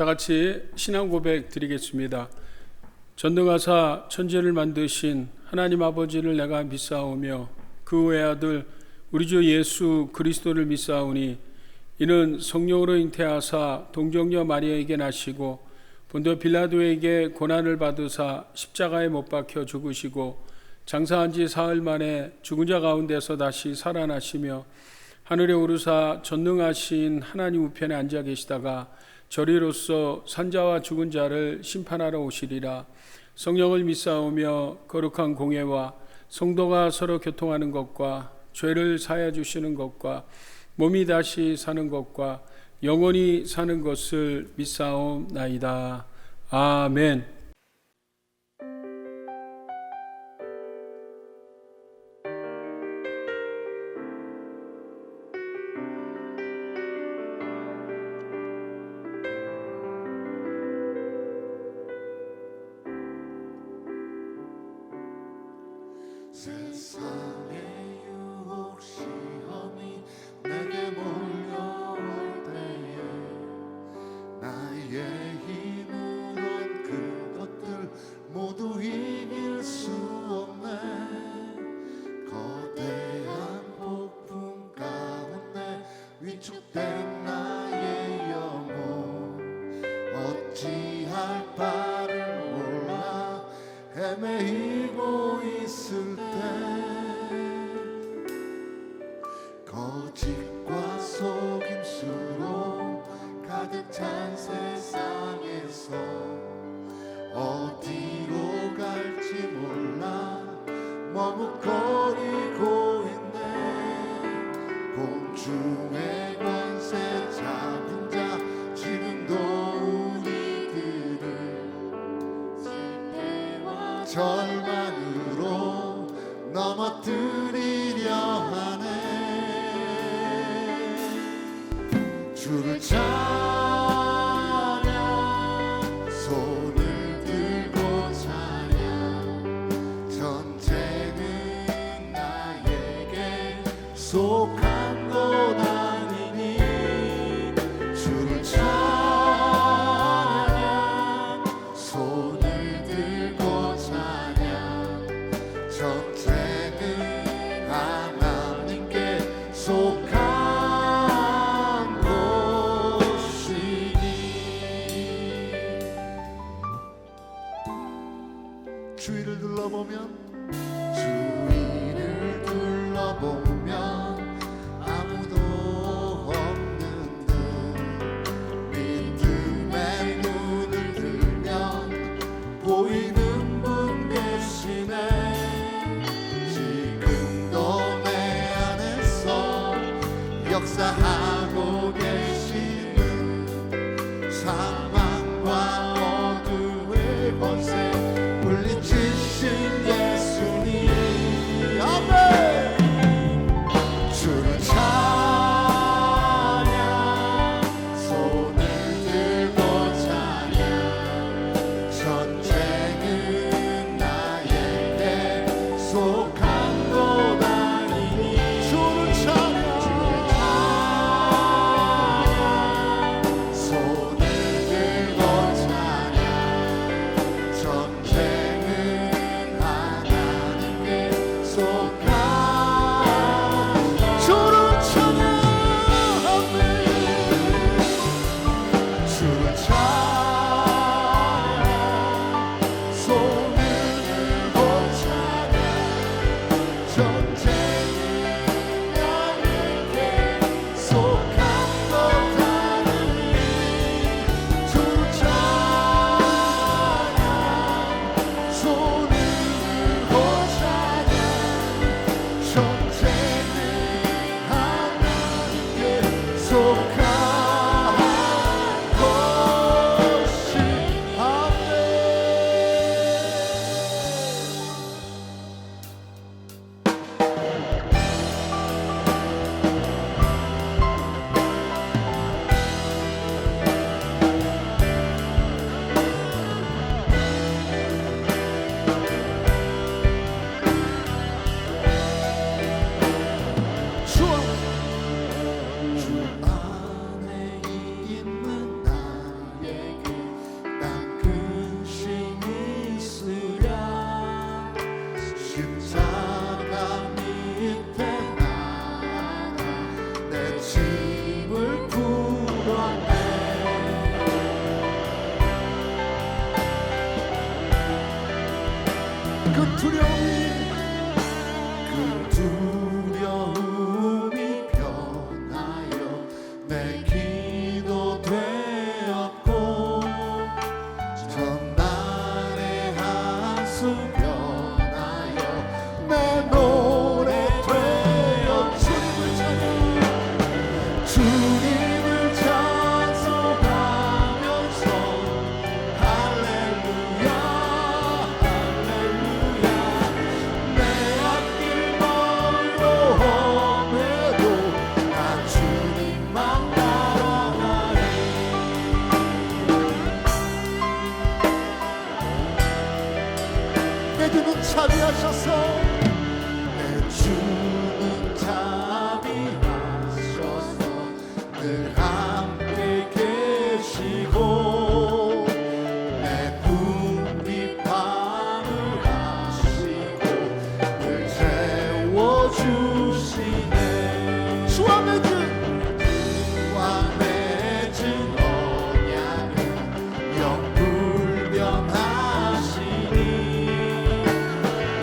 다 같이 신앙 고백 드리겠습니다. 전능하사 천지를 만드신 하나님 아버지를 내가 믿사오며 그 외아들 우리 주 예수 그리스도를 믿사오니 이는 성령으로 잉태하사 동정녀 마리아에게 나시고 본도 빌라도에게 고난을 받으사 십자가에 못 박혀 죽으시고 장사한 지 사흘 만에 죽은 자 가운데서 다시 살아나시며 하늘에 오르사 전능하신 하나님 우편에 앉아 계시다가 저리로서 산자와 죽은 자를 심판하러 오시리라. 성령을 믿사오며 거룩한 공예와 성도가 서로 교통하는 것과 죄를 사하여 주시는 것과 몸이 다시 사는 것과 영원히 사는 것을 믿사옵나이다. 아멘. 세상의 유혹 시험이 내게 몰려올 때에 나의 힘으론 그것들 모두 이길 수 없네. 거대한 폭풍 가운데 위축된 나의 영혼 어찌할 바를 몰라 헤매이고 있을 때 거짓과 속임수로 가득 찬 세상에서 어디로 갈지 몰라 머뭇거리고 있네. 공중의 권세 잡은 자 지금도 우리들을 실패와 절망으로 넘어뜨리려 하네. 주를 찬양 손을 들고 찬양 전쟁은 나에게 속한 것 아니니 주를 찬양 손을 들고 찬양 전쟁은 하나님께 속한 주위를 둘러보면 아무도 없는 듯 믿음의 눈을 들면 보이는 분 계시네. 지금도 내 안에서 역사하고 계시는 사망과 어두의 권세 물리치신 예수님. 아멘. 두려움이 변하여 내 기도 되었고 전날의 한숨 변하여 내 노래 되어 주님을 찬송하면서 할렐루야 할렐루야 내 앞길 멀고 험해도 난 주님만 따라가리 내 주는 자비하셔서 내 주는 자비하셔서 늘 함께 계시고 내 궁핍함을 아시고 늘 채워주시네 주와 맺은 언약은 영불변하시니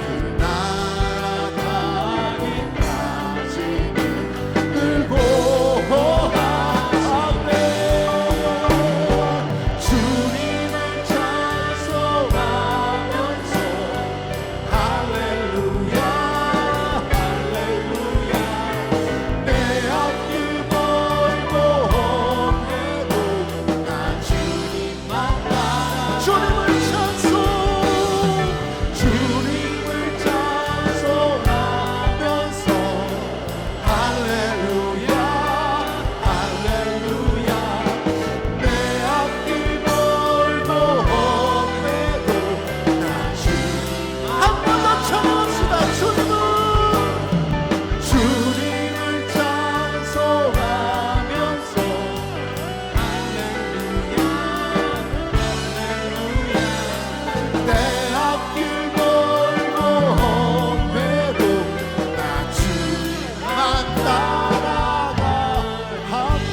그 나라 가기까지는 늘 보호하시네 주님을 찬송하면서 할렐루야 할렐루야 내 앞길 멀고 험해도 난 주님만 따라 주님을 찬송하면서 할렐루야 할렐루야 내 앞길 멀고 험해도 난 주님 한 번 더 찬양합시다 주님을 찬송하면서 할렐루야 할렐루야 내 앞길 멀고 험해도 나 주님만 따라가 하네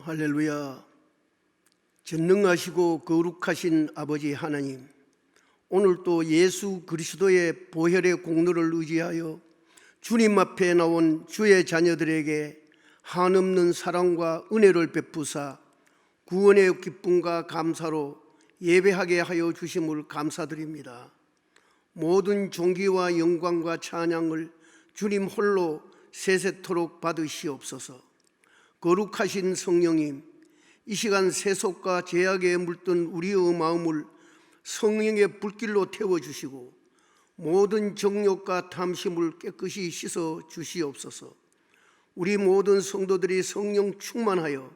할렐루야. 전능하시고 거룩하신 아버지 하나님, 오늘도 예수 그리스도의 보혈의 공로를 의지하여 주님 앞에 나온 주의 자녀들에게 한없는 사랑과 은혜를 베푸사 구원의 기쁨과 감사로 예배하게 하여 주심을 감사드립니다. 모든 존귀와 영광과 찬양을 주님 홀로 세세토록 받으시옵소서. 거룩하신 성령님, 이 시간 세속과 죄악에 물든 우리의 마음을 성령의 불길로 태워주시고 모든 정욕과 탐심을 깨끗이 씻어 주시옵소서. 우리 모든 성도들이 성령 충만하여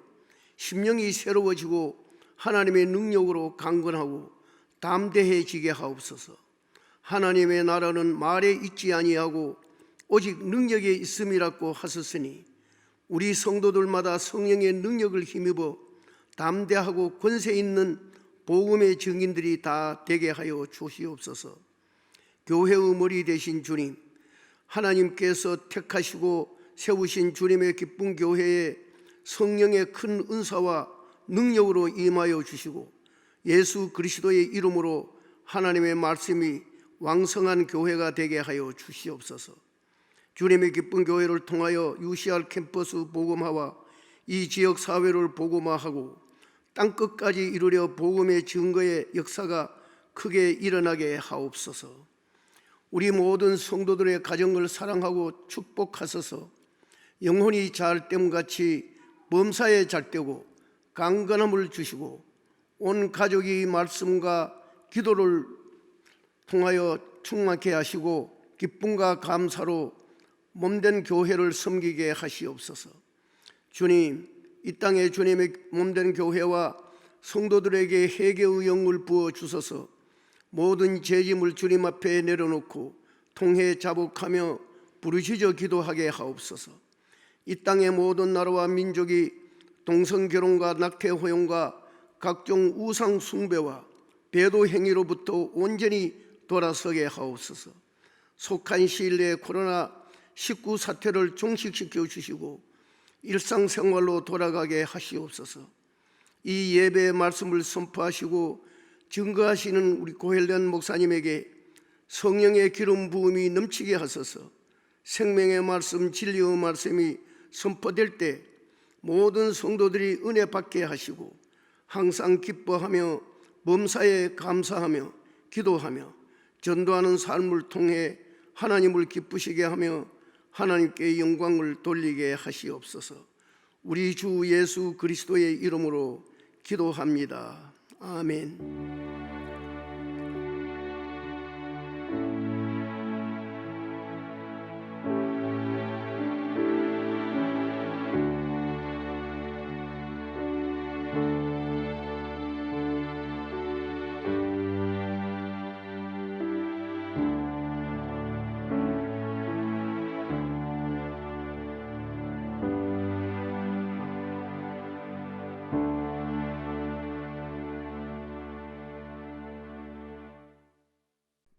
심령이 새로워지고 하나님의 능력으로 강건하고 담대해지게 하옵소서. 하나님의 나라는 말에 있지 아니하고 오직 능력에 있음이라고 하셨으니 우리 성도들마다 성령의 능력을 힘입어 담대하고 권세 있는 복음의 증인들이 다 되게 하여 주시옵소서. 교회의 머리 되신 주님, 하나님께서 택하시고 세우신 주님의 기쁜 교회에 성령의 큰 은사와 능력으로 임하여 주시고 예수 그리스도의 이름으로 하나님의 말씀이 왕성한 교회가 되게 하여 주시옵소서. 주님의 기쁜 교회를 통하여 UCR 캠퍼스 복음화와 이 지역 사회를 복음화하고 땅끝까지 이르려 복음의 증거의 역사가 크게 일어나게 하옵소서. 우리 모든 성도들의 가정을 사랑하고 축복하소서. 영혼이 잘됨같이 범사에 잘되고 강건함을 주시고 온 가족이 말씀과 기도를 통하여 충만케 하시고 기쁨과 감사로 몸된 교회를 섬기게 하시옵소서. 주님, 이 땅에 주님의 몸된 교회와 성도들에게 회개의 영을 부어 주소서. 모든 죄짐을 주님 앞에 내려놓고 통회 자복하며 부르짖어 기도하게 하옵소서. 이 땅의 모든 나라와 민족이 동성결혼과 낙태 허용과 각종 우상 숭배와 배도 행위로부터 온전히 돌아서게 하옵소서. 속한 시일 내에 코로나19 사태를 종식시켜 주시고 일상생활로 돌아가게 하시옵소서. 이 예배의 말씀을 선포하시고 증거하시는 우리 고헬련 목사님에게 성령의 기름 부음이 넘치게 하소서. 생명의 말씀, 진리의 말씀이 선포될 때 모든 성도들이 은혜 받게 하시고 항상 기뻐하며 범사에 감사하며 기도하며 전도하는 삶을 통해 하나님을 기쁘시게 하며 하나님께 영광을 돌리게 하시옵소서. 우리 주 예수 그리스도의 이름으로 기도합니다. 아멘.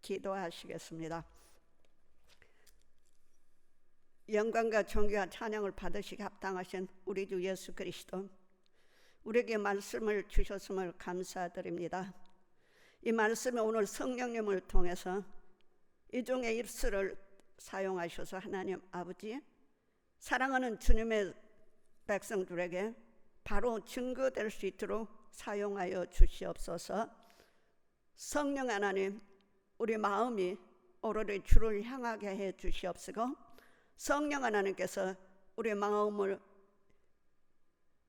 기도하시겠습니다. 영광과 존귀와 찬양을 받으시기 합당하신 우리 주 예수 그리스도, 우리에게 말씀을 주셨음을 감사드립니다. 이 말씀에 오늘 성령님을 통해서 이중의 입술을 사용하셔서 하나님 아버지, 사랑하는 주님의 백성들에게 바로 증거될 수 있도록 사용하여 주시옵소서. 성령 하나님, 우리 마음이 오로지 주를 향하게 해 주시옵시고, 성령 하나님께서 우리 마음을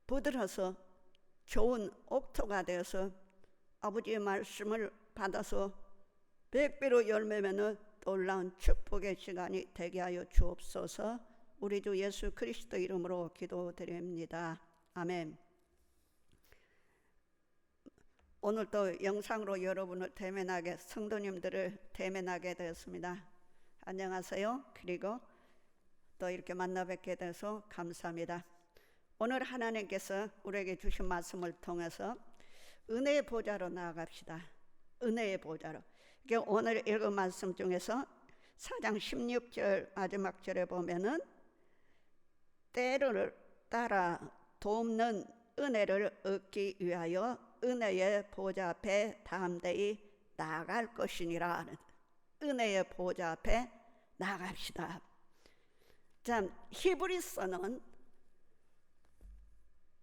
부드러서 좋은 옥토가 되어서 아버지의 말씀을 받아서 백배로 열매맺는 놀라운 축복의 시간이 되게 하여 주옵소서. 우리 주 예수 그리스도 이름으로 기도드립니다. 아멘. 오늘도 영상으로 여러분을 대면하게, 성도님들을 대면하게 되었습니다. 안녕하세요. 그리고 또 이렇게 만나 뵙게 돼서 감사합니다. 오늘 하나님께서 우리에게 주신 말씀을 통해서 은혜의 보좌로 나아갑시다. 은혜의 보좌로. 오늘 읽은 말씀 중에서 4장 16절 마지막 절에 보면은 때를 따라 돕는 은혜를 얻기 위하여 은혜의 보좌 앞에 담대히 나아갈 것이니라. 은혜의 보좌 앞에 나아갑시다. 참, 히브리서는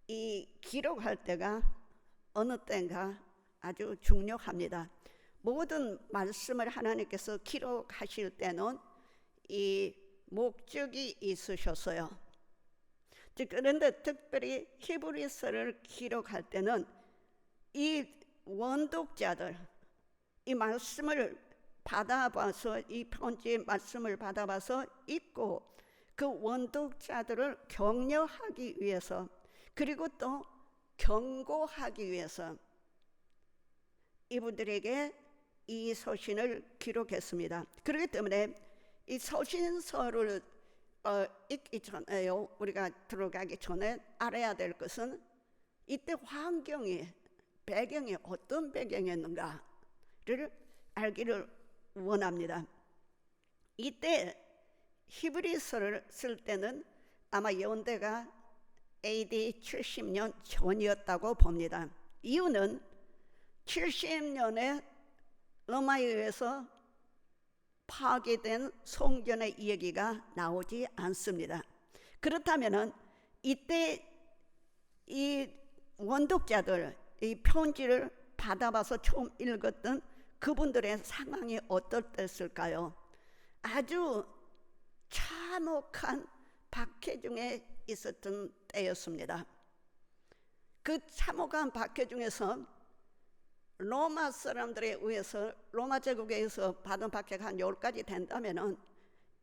이 기록할 때가 어느 때인가 아주 중요합니다. 모든 말씀을 하나님께서 기록하실 때는 이 목적이 있으셨어요. 그런데 특별히 히브리서를 기록할 때는 이 원독자들, 이 말씀을 받아봐서, 이 편지의 말씀을 받아봐서 읽고 그 원독자들을 격려하기 위해서, 그리고 또 경고하기 위해서 이분들에게 이 서신을 기록했습니다. 그렇기 때문에 이 서신서를 읽기 전에, 우리가 들어가기 전에 알아야 될 것은 이때 환경이, 배경이 어떤 배경이었는가를 알기를 원합니다. 이때 히브리서를 쓸 때는 아마 연대가 AD 70년 전이었다고 봅니다. 이유는 70년에 로마에 의해서 파괴된 성전의 이야기가 나오지 않습니다. 그렇다면 이때 이 원독자들, 이 편지를 받아봐서 처음 읽었던 그분들의 상황이 어떻댔을까요? 아주 참혹한 박해 중에 있었던 때였습니다. 그 참혹한 박해 중에서 로마 사람들에 의해서, 로마 제국에 의해서 받은 박해가 한 10가지 된다면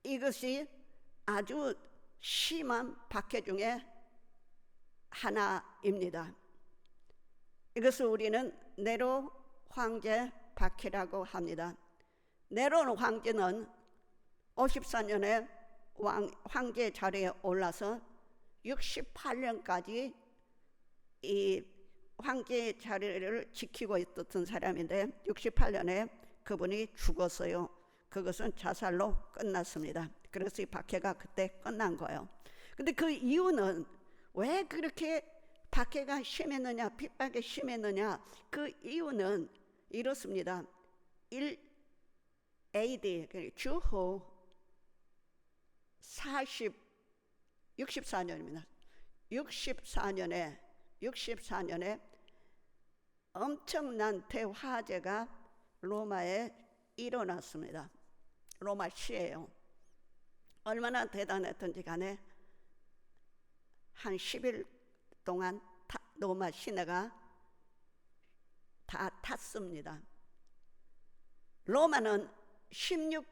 이것이 아주 심한 박해 중에 하나입니다. 이것을 우리는 네로 황제 박해라고 합니다. 네로 황제는 54년에 황제 자리에 올라서 68년까지 이 황제 자리를 지키고 있었던 사람인데 68년에 그분이 죽었어요. 그것은 자살로 끝났습니다. 그래서 이 박해가 그때 끝난 거예요. 근데 그 이유는 왜 그렇게 박해가 심했느냐, 핍박이 심했느냐? 그 이유는 이렇습니다. 1 AD 주후 64년입니다. 64년에 엄청난 대화재가 로마에 일어났습니다. 로마 시예요. 얼마나 대단했던지 간에 한 10일 동안 로마 시내가 다 탔습니다. 로마는 14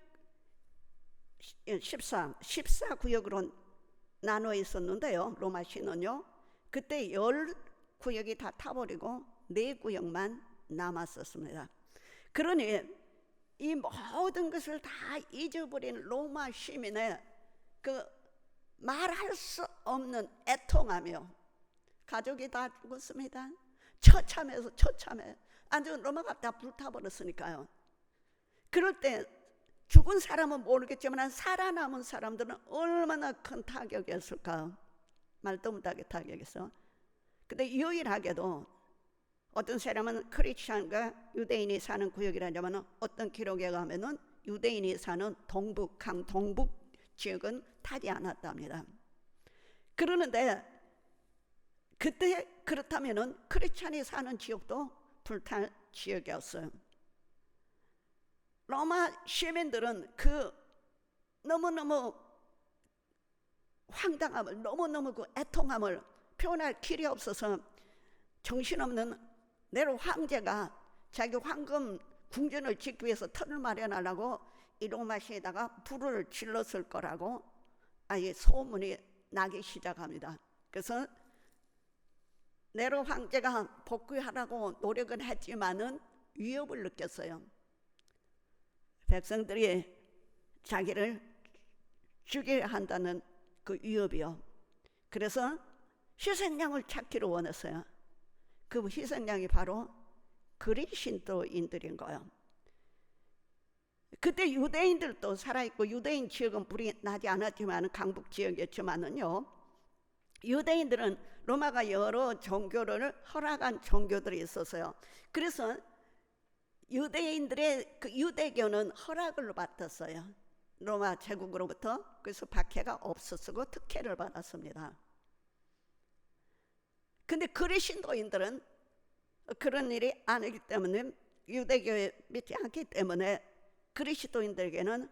구역으로 나눠 있었는데요. 로마 시는요. 그때 10구역이 다 타버리고 4구역만 남았었습니다. 그러니 이 모든 것을 다 잊어버린 로마 시민의 그 말할 수 없는 애통하며 가족이 다 죽었습니다. 처참해서 처참해. 아주 로마가 다 불타버렸으니까요. 그럴 때 죽은 사람은 모르겠지만 살아남은 사람들은 얼마나 큰 타격이었을까. 말도 못하게 타격이었어. 근데 유일하게도 어떤 사람은 크리스찬과 유대인이 사는 구역이라면 어떤 기록에 가면은 유대인이 사는 동북, 강동북 지역은 타지 않았답니다. 그러는데 그때 그렇다면은 크리스찬이 사는 지역도 불탈 지역이었어요. 로마 시민들은 그 너무너무 황당함을, 너무너무 그 애통함을 표현할 길이 없어서 정신없는 네로 황제가 자기 황금 궁전을 짓기 위해서 터를 마련하려고 이 로마시에다가 불을 질렀을 거라고 아예 소문이 나기 시작합니다. 그래서 네로 황제가 복귀하라고 노력은 했지만은 위협을 느꼈어요. 백성들이 자기를 죽여야 한다는 그 위협이요. 그래서 희생양을 찾기를 원했어요. 그 희생양이 바로 그리스도인들인 거예요. 그때 유대인들도 살아있고 유대인 지역은 불이 나지 않았지만 강북 지역이었지만은요. 유대인들은 로마가 여러 종교를 허락한 종교들이 있었어요. 그래서 유대인들의 그 유대교는 허락을 받았어요. 로마 제국으로부터. 그래서 박해가 없었고 특혜를 받았습니다. 근데 그리스도인들은 그런 일이 아니기 때문에 유대교에 믿지 않기 때문에 그리스도인들에게는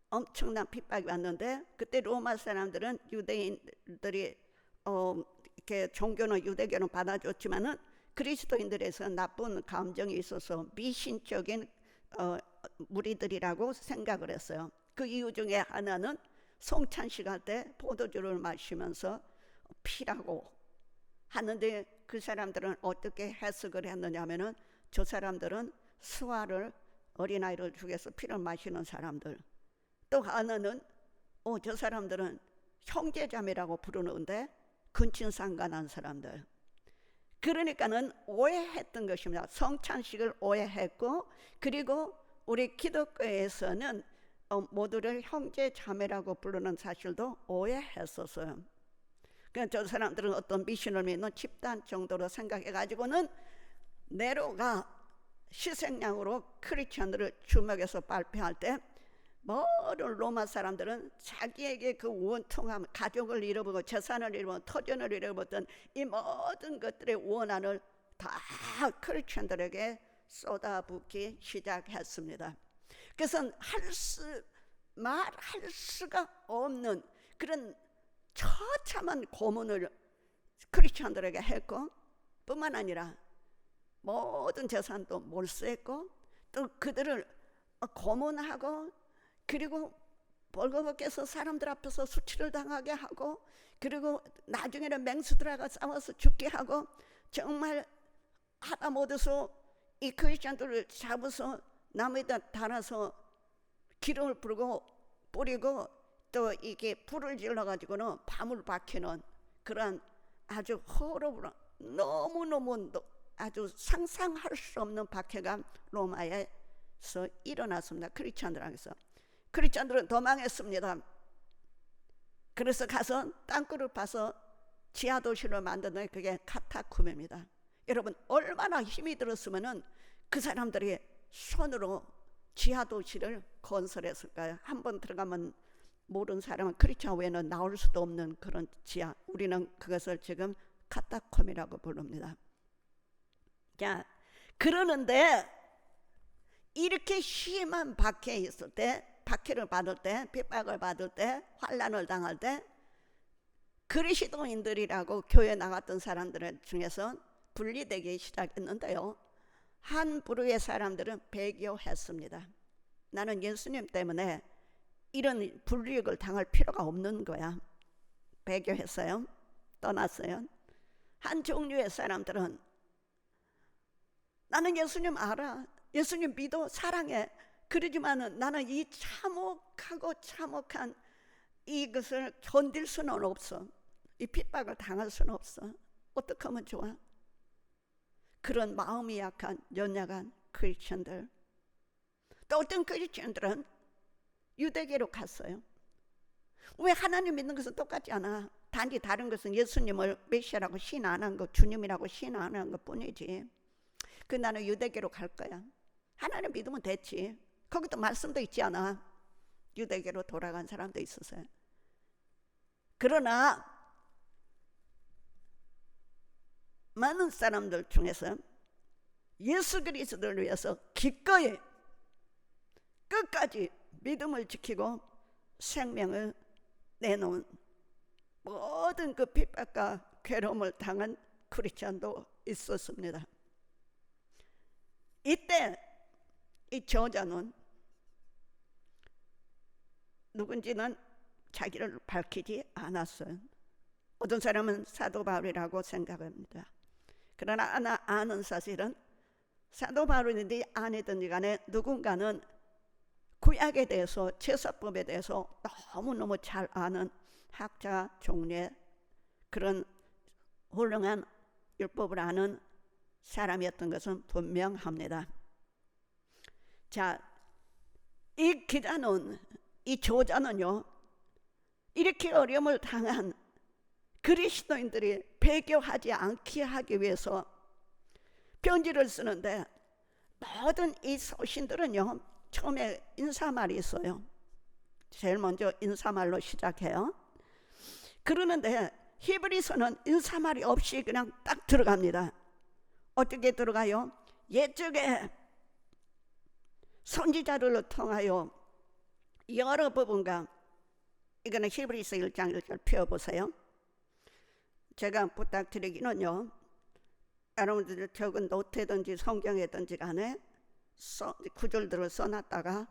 엄청난 핍박이 왔는데 그때 로마 사람들은 유대인들이 이렇게 종교는 유대교는 받아줬지만은 그리스도인들에서 나쁜 감정이 있어서 미신적인 무리들이라고 생각을 했어요. 그 이유 중에 하나는 성찬식 할 때 포도주를 마시면서 피라고 하는데 그 사람들은 어떻게 해석을 했느냐 하면은 저 사람들은 수화를 어린아이를 죽여서 피를 마시는 사람들. 또 하나는 저 사람들은 형제자매라고 부르는데 근친상간한 사람들. 그러니까는 오해했던 것입니다. 성찬식을 오해했고 그리고 우리 기독교에서는 모두를 형제자매라고 부르는 사실도 오해했었어요. 그러니까 저 사람들은 어떤 미신을 믿는 집단 정도로 생각해가지고는 네로가 희생양으로 크리스천들을 주먹에서 발표할 때 모든 로마 사람들은 자기에게 그 원통함, 가족을 잃어버리고 재산을 잃어버리고 터전을 잃어버렸던 이 모든 것들의 원한을 다 크리스천들에게 쏟아붓기 시작했습니다. 그래서 말할 수가 없는 그런 처참한 고문을 크리스천들에게 했고 뿐만 아니라 모든 재산도 몰수했고 또 그들을 고문하고 그리고 벌거벗겨서 사람들 앞에서 수치를 당하게 하고 그리고 나중에는 맹수들하고 싸워서 죽게 하고 정말 하다 못해서 이 크리스천들을 잡아서 나무에다 달아서 기름을 뿌리고 또 이게 불을 질러가지고는 밤을 밝히는 그런 아주 horrible 너무너무 아주 상상할 수 없는 박해가 로마에서 일어났습니다. 크리스천들에게서. 크리스천들은 도망했습니다. 그래서 가서 땅굴을 파서 지하도시를 만드는 그게 카타콤입니다. 여러분 얼마나 힘이 들었으면은 그 사람들이 손으로 지하도시를 건설했을까요? 한번 들어가면 모르는 사람은 크리스천 외에는 나올 수도 없는 그런 지하. 우리는 그것을 지금 카타콤이라고 부릅니다. 자, 그러는데 이렇게 심한 박해에 있을 때, 박해를 받을 때, 핍박을 받을 때, 환난을 당할 때 그리스도인들이라고 교회 나갔던 사람들 중에서 분리되기 시작했는데요. 한 부류의 사람들은 배교했습니다. 나는 예수님 때문에 이런 불이익을 당할 필요가 없는 거야. 배교했어요. 떠났어요. 한 종류의 사람들은 나는 예수님 알아. 예수님 믿어. 사랑해. 그러지만 나는 이 참혹한 이것을 견딜 수는 없어. 이 핍박을 당할 수는 없어. 어떻게 하면 좋아? 그런 마음이 약한 연약한 크리스천들. 또 어떤 크리스천들은 유대교로 갔어요. 왜? 하나님 믿는 것은 똑같지 않아. 단지 다른 것은 예수님을 메시아라고 신 안 한 것, 주님이라고 신 안 한 것 뿐이지. 그 나는 유대교로 갈 거야. 하나님 믿으면 됐지. 거기도 말씀도 있지 않아. 유대교로 돌아간 사람도 있었어요. 그러나 많은 사람들 중에서 예수 그리스도를 위해서 기꺼이 끝까지 믿음을 지키고 생명을 내놓은 모든 그 핍박과 괴로움을 당한 크리스천도 있었습니다. 이때 이 저자는 누군지는 자기를 밝히지 않았어요. 어떤 사람은 사도 바울이라고 생각합니다. 그러나 아는 사실은 사도 바울이든지 아니든지 간에 누군가는 구약에 대해서, 제사법에 대해서 너무너무 잘 아는 학자 종류의 그런 훌륭한 율법을 아는 사람이었던 것은 분명합니다. 자, 이 기자는, 이 저자는요, 이렇게 어려움을 당한 그리스도인들이 배교하지 않게 하기 위해서 편지를 쓰는데, 모든 이 서신들은요 처음에 인사말이 있어요. 제일 먼저 인사말로 시작해요. 그러는데 히브리서는 인사말이 없이 그냥 딱 들어갑니다. 어떻게 들어가요? 옛적에 선지자들을 통하여 여러 부분과, 이거는 히브리서 1장 1절 펴보세요. 제가 부탁드리기는요, 여러분들 적은 노트든지 성경에든지 간에 구절들을 써놨다가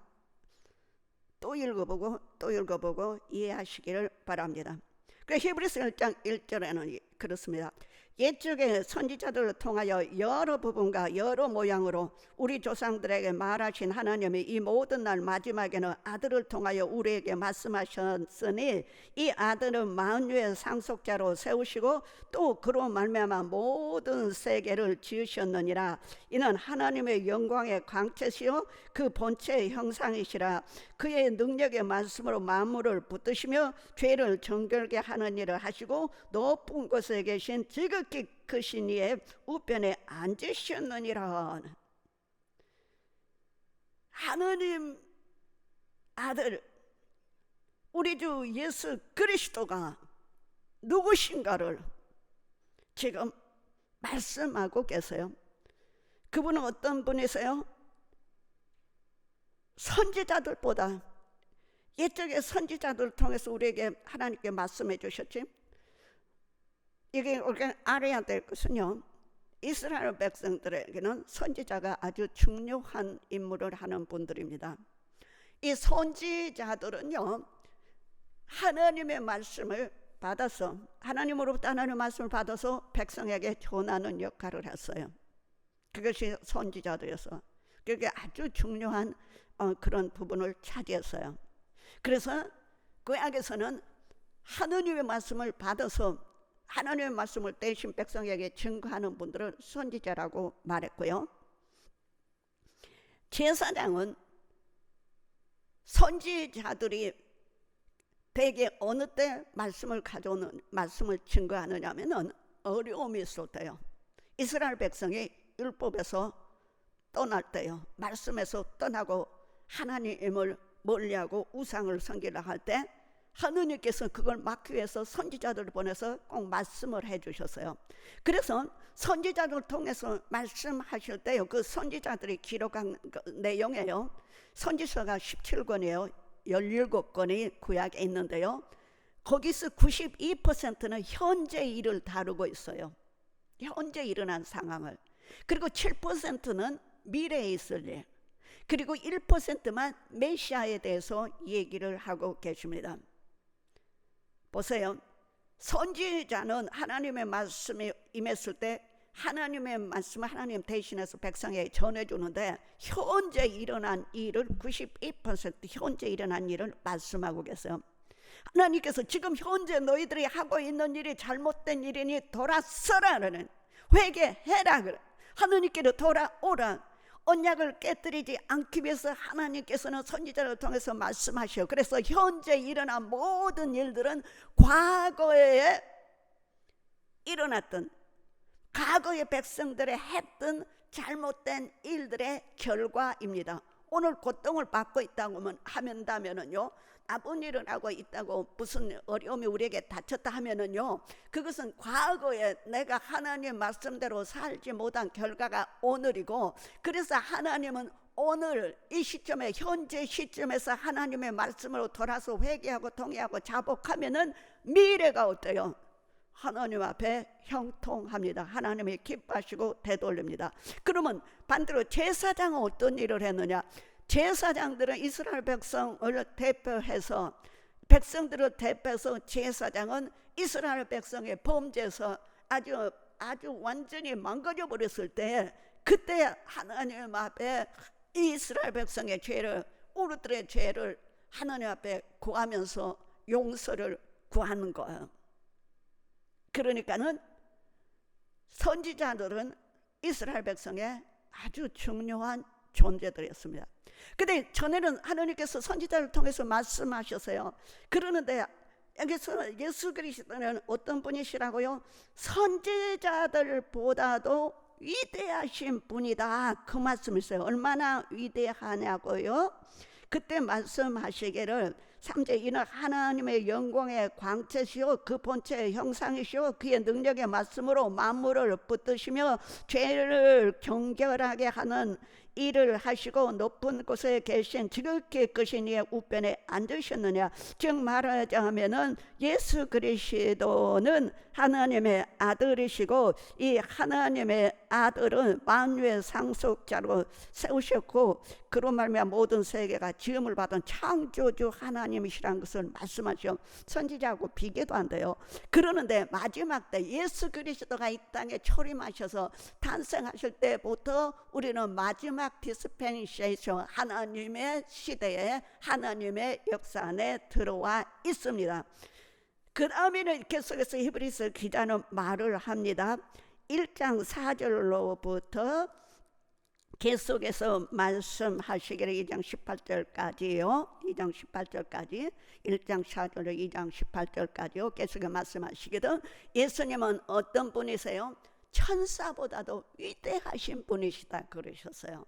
또 읽어보고 이해하시기를 바랍니다. 그 히브리서 1장 1절에는 그렇습니다. 옛적에 선지자들을 통하여 여러 부분과 여러 모양으로 우리 조상들에게 말하신 하나님이 이 모든 날 마지막에는 아들을 통하여 우리에게 말씀하셨으니 이 아들은 만유의 상속자로 세우시고 또 그로 말미암아 모든 세계를 지으셨느니라. 이는 하나님의 영광의 광채시요 그 본체의 형상이시라. 그의 능력의 말씀으로 만물을 붙드시며 죄를 정결게 하는 일을 하시고 높은 곳에 계신 지극히 크신 이의 우편에 앉으셨느니라. 하나님 아들 우리 주 예수 그리스도가 누구신가를 지금 말씀하고 계세요. 그분은 어떤 분이세요? 선지자들보다, 옛적에 선지자들을 통해서 우리에게 하나님께 말씀해 주셨지. 이게 우리가 알아야 될 것은요, 이스라엘 백성들에게는 선지자가 아주 중요한 임무를 하는 분들입니다. 이 선지자들은요, 하나님의 말씀을 받아서, 하나님으로부터 하나님의 말씀을 받아서 백성에게 전하는 역할을 했어요. 그것이 선지자들이었어. 그게 아주 중요한 그런 부분을 차지했어요. 그래서 구약에서는 하나님의 말씀을 받아서 하나님의 말씀을 대신 백성에게 증거하는 분들을 선지자라고 말했고요. 제사장은 선지자들이 대개 어느 때 말씀을 가져오는, 말씀을 증거하느냐 하면은 어려움이 있을 때요. 이스라엘 백성이 율법에서 떠날 때요, 말씀에서 떠나고 하나님을 멀리하고 우상을 섬기려 할 때 하느님께서 그걸 막기 위해서 선지자들을 보내서 꼭 말씀을 해주셨어요. 그래서 선지자를 통해서 말씀하실 때요, 그 선지자들이 기록한 내용이에요. 선지서가 17권이에요. 17권이 구약에 있는데요, 거기서 92%는 현재 일을 다루고 있어요. 현재 일어난 상황을. 그리고 7%는 미래에 있을 일, 그리고 1%만 메시아에 대해서 얘기를 하고 계십니다. 보세요. 선지자는 하나님의 말씀이 임했을 때 하나님의 말씀을 하나님 대신해서 백성에게 전해주는데, 현재 일어난 일을 92% 현재 일어난 일을 말씀하고 계세요. 하나님께서 지금 현재 너희들이 하고 있는 일이 잘못된 일이니 돌아서라는, 회개해라 그래. 하느님께로 돌아오라. 언약을 깨뜨리지 않기 위해서 하나님께서는 선지자를 통해서 말씀하셔요. 그래서 현재 일어난 모든 일들은 과거에 일어났던, 과거의 백성들의 했던 잘못된 일들의 결과입니다. 오늘 고통을 받고 있다고 하면요, 나쁜 일을 하고 있다고 무슨 어려움이 우리에게 닥쳤다 하면은요, 그것은 과거에 내가 하나님 말씀대로 살지 못한 결과가 오늘이고, 그래서 하나님은 오늘 이 시점에, 현재 시점에서 하나님의 말씀으로 돌아서 회개하고 통회하고 자복하면은 미래가 어때요? 하나님 앞에 형통합니다. 하나님이 기뻐하시고 되돌립니다. 그러면 반대로 제사장은 어떤 일을 했느냐? 제사장들은 이스라엘 백성을 대표해서, 백성들을 대표해서 제사장은 이스라엘 백성의 범죄에서 아주 완전히 망가져 버렸을 때, 그때 하나님 앞에 이스라엘 백성의 죄를, 우리들의 죄를 하나님 앞에 구하면서 용서를 구하는 거예요. 그러니까는 선지자들은 이스라엘 백성의 아주 중요한 존재들이었습니다. 근데 전에는 하나님께서 선지자를 통해서 말씀하셨어요. 그러는데 여기서 예수 그리스도는 어떤 분이시라고요? 선지자들보다도 위대하신 분이다, 그 말씀이세요. 얼마나 위대하냐고요? 그때 말씀하시기를 3절, 이는 하나님의 영광의 광채시오 그 본체의 형상이시오 그의 능력의 말씀으로 만물을 붙드시며 죄를 경결하게 하는 일을 하시고 높은 곳에 계신 지극히 크신 이의 우편에 앉으셨느냐. 즉 말하자면은 예수 그리스도는 하나님의 아들이시고, 이 하나님의 아들은 만유의 상속자로 세우셨고, 그로 말미암아 모든 세계가 지음을 받은 창조주 하나님이시라는 것을 말씀하셔. 선지자하고 비교도 안 돼요. 그러는데 마지막 때 예수 그리스도가 이 땅에 초림하셔서 탄생하실 때부터 우리는 마지막 디스펜세이션, 하나님의 시대에, 하나님의 역사 안에 들어와 있습니다. 그 다음에는 계속해서 히브리서 기자는 말을 합니다. 1장 4절로부터 계속해서 말씀하시기를 2장 18절까지요. 2장 18절까지, 1장 4절로 2장 18절까지요. 계속해서 말씀하시기를 예수님은 어떤 분이세요? 천사보다도 위대하신 분이시다 그러셨어요.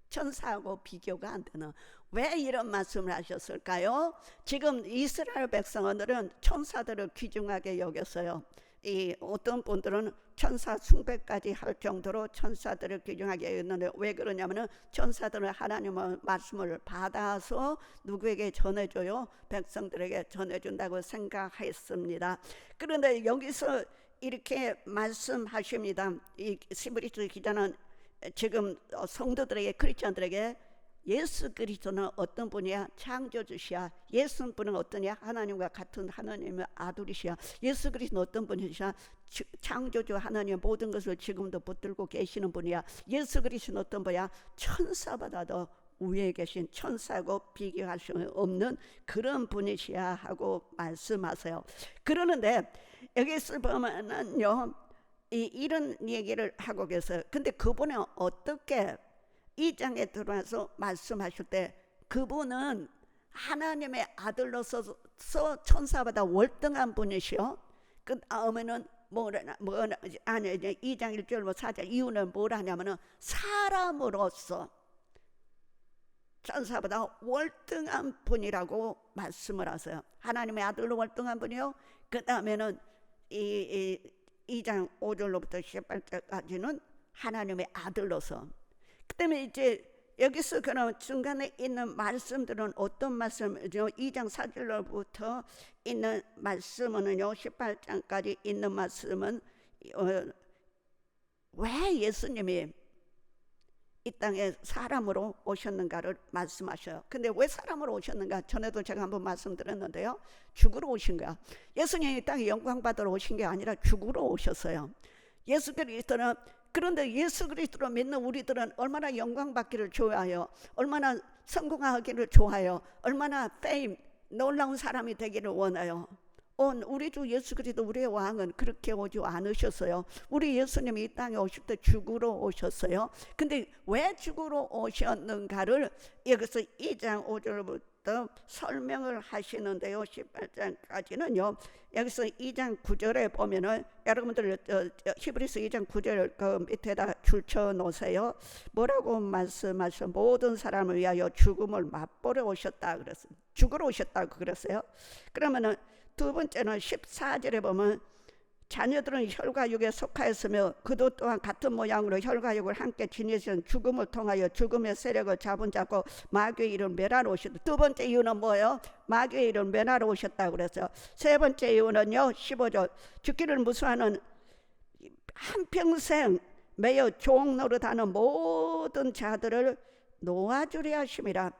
천사하고 비교가 안 되는. 왜 이런 말씀을 하셨을까요? 지금 이스라엘 백성들은 천사들을 귀중하게 여겼어요. 이 어떤 분들은 천사 숭배까지 할 정도로 천사들을 귀중하게 여겼는데, 왜 그러냐면은 천사들은 하나님의 말씀을 받아서 누구에게 전해줘요? 백성들에게 전해준다고 생각했습니다. 그런데 여기서 이렇게 말씀하십니다. 이 히브리서 기자는 지금 성도들에게, 크리스천들에게 예수 그리스도는 어떤 분이야? 창조주시야. 예수 분은 어떠냐? 하나님과 같은 하나님의 아들이시야. 예수 그리스도는 어떤 분이시야? 창조주 하나님 모든 것을 지금도 붙들고 계시는 분이야. 예수 그리스도는 어떤 분이야? 천사보다도 위에 계신, 천사하고 비교할 수 없는 그런 분이시야 하고 말씀하세요. 그러는데 여기서 보면은요, 이런 얘기를 하고 계세요. 근데 그분은 어떻게 이 장에 들어와서 말씀하실 때, 그분은 하나님의 아들로서 천사보다 월등한 분이시요. 그 다음에는 아니 2장 1절 4절 이유는 뭐라냐면은 사람으로서 천사보다 월등한 분이라고 말씀을 하세요. 하나님의 아들로 월등한 분이요. 그 다음에는 이 2장 5절로부터 18절까지는 하나님의 아들로서. 그 때문에 이제 여기서 그럼 중간에 있는 말씀들은 어떤 말씀이죠? 2장 4절로부터 있는 말씀은요, 18장까지 있는 말씀은 왜 예수님이 이 땅에 사람으로 오셨는가를 말씀하셔요. 근데 왜 사람으로 오셨는가? 전에도 제가 한번 말씀드렸는데요. 죽으러 오신 거야. 예수님이 이 땅에 영광 받으러 오신 게 아니라 죽으러 오셨어요. 예수 그리스도는, 그런데 예수 그리스도를 믿는 우리들은 얼마나 영광 받기를 좋아해요. 얼마나 성공하기를 좋아해요. 얼마나 페임, 놀라운 사람이 되기를 원해요. 우리 주 예수 그리스도 우리의 왕은 그렇게 오지 않으셨어요. 우리 예수님이 이 땅에 오실 때 죽으러 오셨어요. 근데 왜 죽으러 오셨는가를 여기서 2장 5절부터 설명을 하시는데요. 18장까지는요. 여기서 2장 9절에 보면은 여러분들 히브리서 2장 9절 그 밑에다 줄쳐 놓으세요. 뭐라고 말씀하셔? 모든 사람을 위하여 죽음을 맛보러 오셨다 그랬어요. 죽으러 오셨다고 그랬어요. 그러면은 두 번째는 14절에 보면 자녀들은 혈과 육에 속하였으며 그도 또한 같은 모양으로 혈과 육을 함께 지니신 죽음을 통하여 죽음의 세력을 잡은 자고 마귀의 일을 멸하러 오셨다. 두 번째 이유는 뭐예요? 마귀의 일을 멸하러 오셨다고 그랬어요. 세 번째 이유는요, 15절 죽기를 무수하는 한평생 매여 종 노릇하는 모든 자들을 놓아주려 하심이라.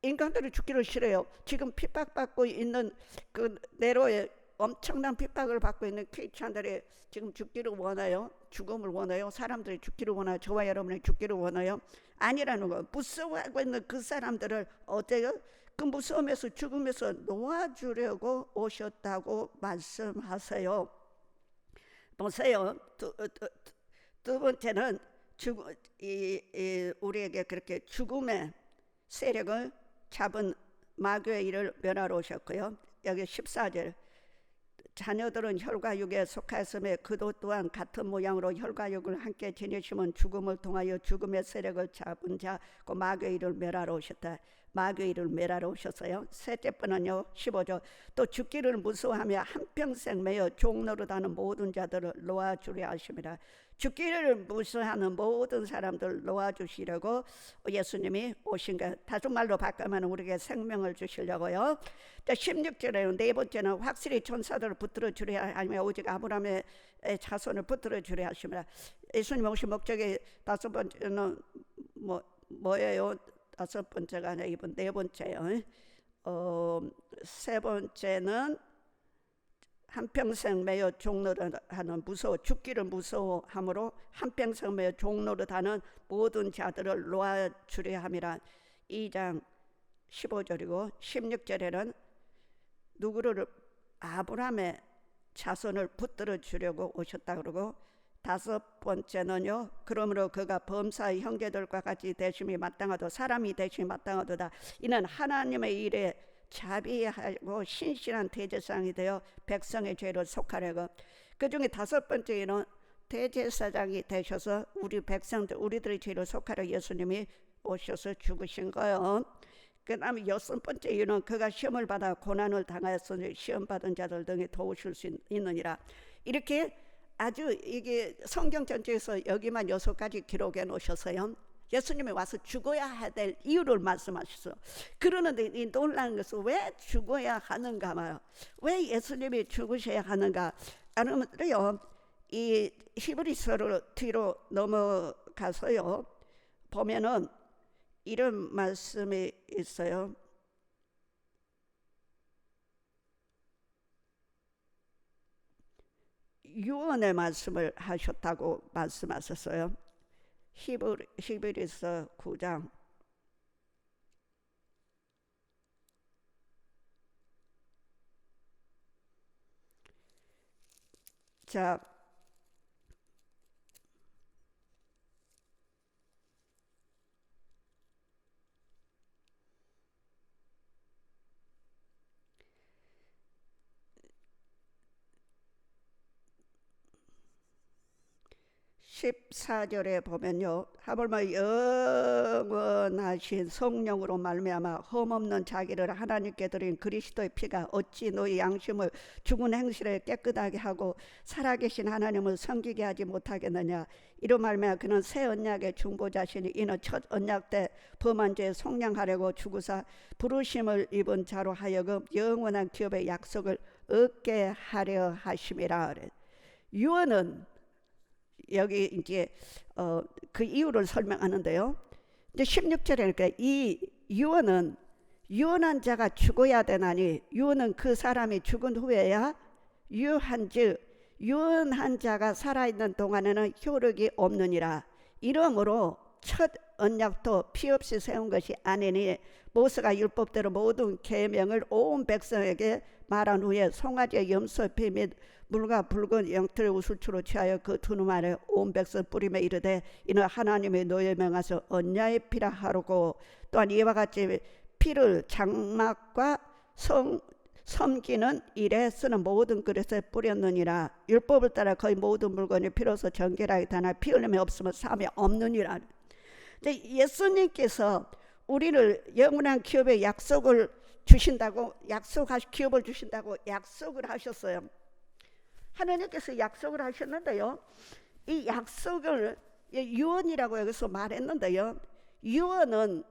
인간들이 죽기를 싫어요. 지금 핍박받고 있는 그 네로에 엄청난 핍박을 받고 있는 크리스찬들이 지금 죽기를 원해요. 죽음을 원해요. 사람들이 죽기를 원해요. 저와 여러분이 죽기를 원해요. 아니라는 거예요. 무서워하고 있는 그 사람들을 어때요? 그 무서움에서 죽음에서 놓아주려고 오셨다고 말씀하세요. 보세요. 두 번째는 우리에게 그렇게 죽음의 세력을 잡은 마귀의 일을 멸하러 오셨고요. 여기 14절 자녀들은 혈과 육에 속하였으며 그도 또한 같은 모양으로 혈과 육을 함께 지니시면 죽음을 통하여 죽음의 세력을 잡은 자 그 마귀의 일을 멸하러 오셨다. 마귀의 일을 멸하러 오셨어요. 셋째 번은요 15절 또 죽기를 무서워하며 한평생 매여 종노릇하는 모든 자들을 놓아주려 하심이라. 죽기를 무서워하는 모든 사람들 놓아주시려고 예수님이 오신 것. 다른 말로 바꾸면 우리에게 생명을 주시려고요. 16절에는 네 번째는 확실히 천사들을 붙들어 주려 하며 오직 아브라함의 자손을 붙들어 주려 하심이라. 예수님 오신 목적이 다섯 번째는 뭐예요? 다섯 번째가 아니라 이번 네 번째요. 세 번째는 한평생 매여 종노릇하는 죽기를 무서워함으로 한평생 매여 종노릇하는 모든 자들을 놓아주려 함이라. 2장 15절이고 16절에는 누구를 아브라함의 자손을 붙들어 주려고 오셨다 그러고 다섯 번째는요 그러므로 그가 범사의 형제들과 같이 대심이 마땅하도 사람이 대심이 마땅하도다. 이는 하나님의 일에 자비하고 신실한 대제사장이 되어 백성의 죄를 속하려고. 그 중에 다섯 번째는 대제사장이 되셔서 우리 백성들 우리들의 죄를 속하려 예수님이 오셔서 죽으신 거예요. 그 다음에 여섯 번째 이유는 그가 시험을 받아 고난을 당하였으니 시험 받은 자들 등에 도우실 수 있느니라. 이렇게 아주 이게 성경 전체에서 여기만 6가지 기록해 놓으셨어요. 예수님이 와서 죽어야 될 이유를 말씀하셨어요. 그러는데 이 놀라운 것은 왜 죽어야 하는가 봐요. 왜 예수님이 죽으셔야 하는가? 여러분들요, 이 히브리서를 뒤로 넘어가서요 보면은 이런 말씀이 있어요. 유언의 말씀을 하셨다고 말씀하셨어요. 히브리서 9장 자 14절에 보면요, 하물며 영원하신 성령으로 말미암아 흠없는 자기를 하나님께 드린 그리스도의 피가 어찌 너희 양심을 죽은 행실에 깨끗하게 하고 살아계신 하나님을 섬기게 하지 못하겠느냐. 이로 말미암아 그는 새 언약의 중보자시니 이는 첫 언약 때 범한 죄 속량하려고 죽으사 부르심을 입은 자로 하여금 영원한 기업의 약속을 얻게 하려 하심이라. 유언은 여기 이제 그 이유를 설명하는데요. 이제 16절에 그러니까 이 유언은 유언한 자가 죽어야 되나니 유언은 그 사람이 죽은 후에야 유한즉 유언한 자가 살아있는 동안에는 효력이 없느니라. 이러므로 첫 언약도 피 없이 세운 것이 아니니 모세가 율법대로 모든 계명을 온 백성에게 말한 후에 송아지의 염소피 및 물과 붉은 영털의 우슬초로 취하여 그 두 놈 안에 온 백성 뿌리며 이르되 이는 하나님의 노에 명하서 언약의 피라 하루고 또한 이와 같이 피를 장막과 섬기는 일에 쓰는 모든 그릇에 뿌렸느니라. 율법을 따라 거의 모든 물건이 피로서 정결하게 다나 피 흘림이 없으면 삶이 없느니라. 예수님께서 우리를 영원한 기업의 약속을 주신다고 기업을 주신다고 약속을 하셨어요. 하나님께서 약속을 하셨는데요, 이 약속을 유언이라고 여기서 말했는데요, 유언은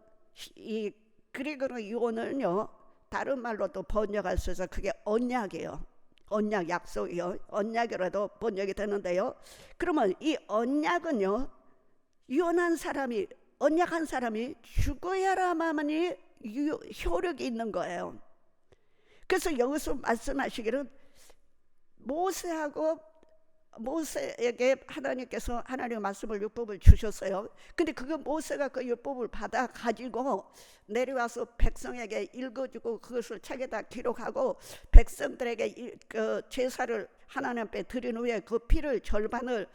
이 그리고는 유언은요 다른 말로도 번역할 수 있어서 그게 언약이에요. 언약, 약속이요. 언약이라도 번역이 되는데요, 그러면 이 언약은요 유언한 사람이 언약한 사람이 죽어야만이 효력이 있는 거예요. 그래서 여기서 말씀하시기를 모세에게 하나님께서 하나님의 말씀을 율법을 주셨어요. 근데 그 모세가 그 율법을 받아 가지고 내려와서 백성에게 읽어주고 그것을 책에다 기록하고 백성들에게 그 제사를 하나님 앞에 드린 후에 그 피를 절반을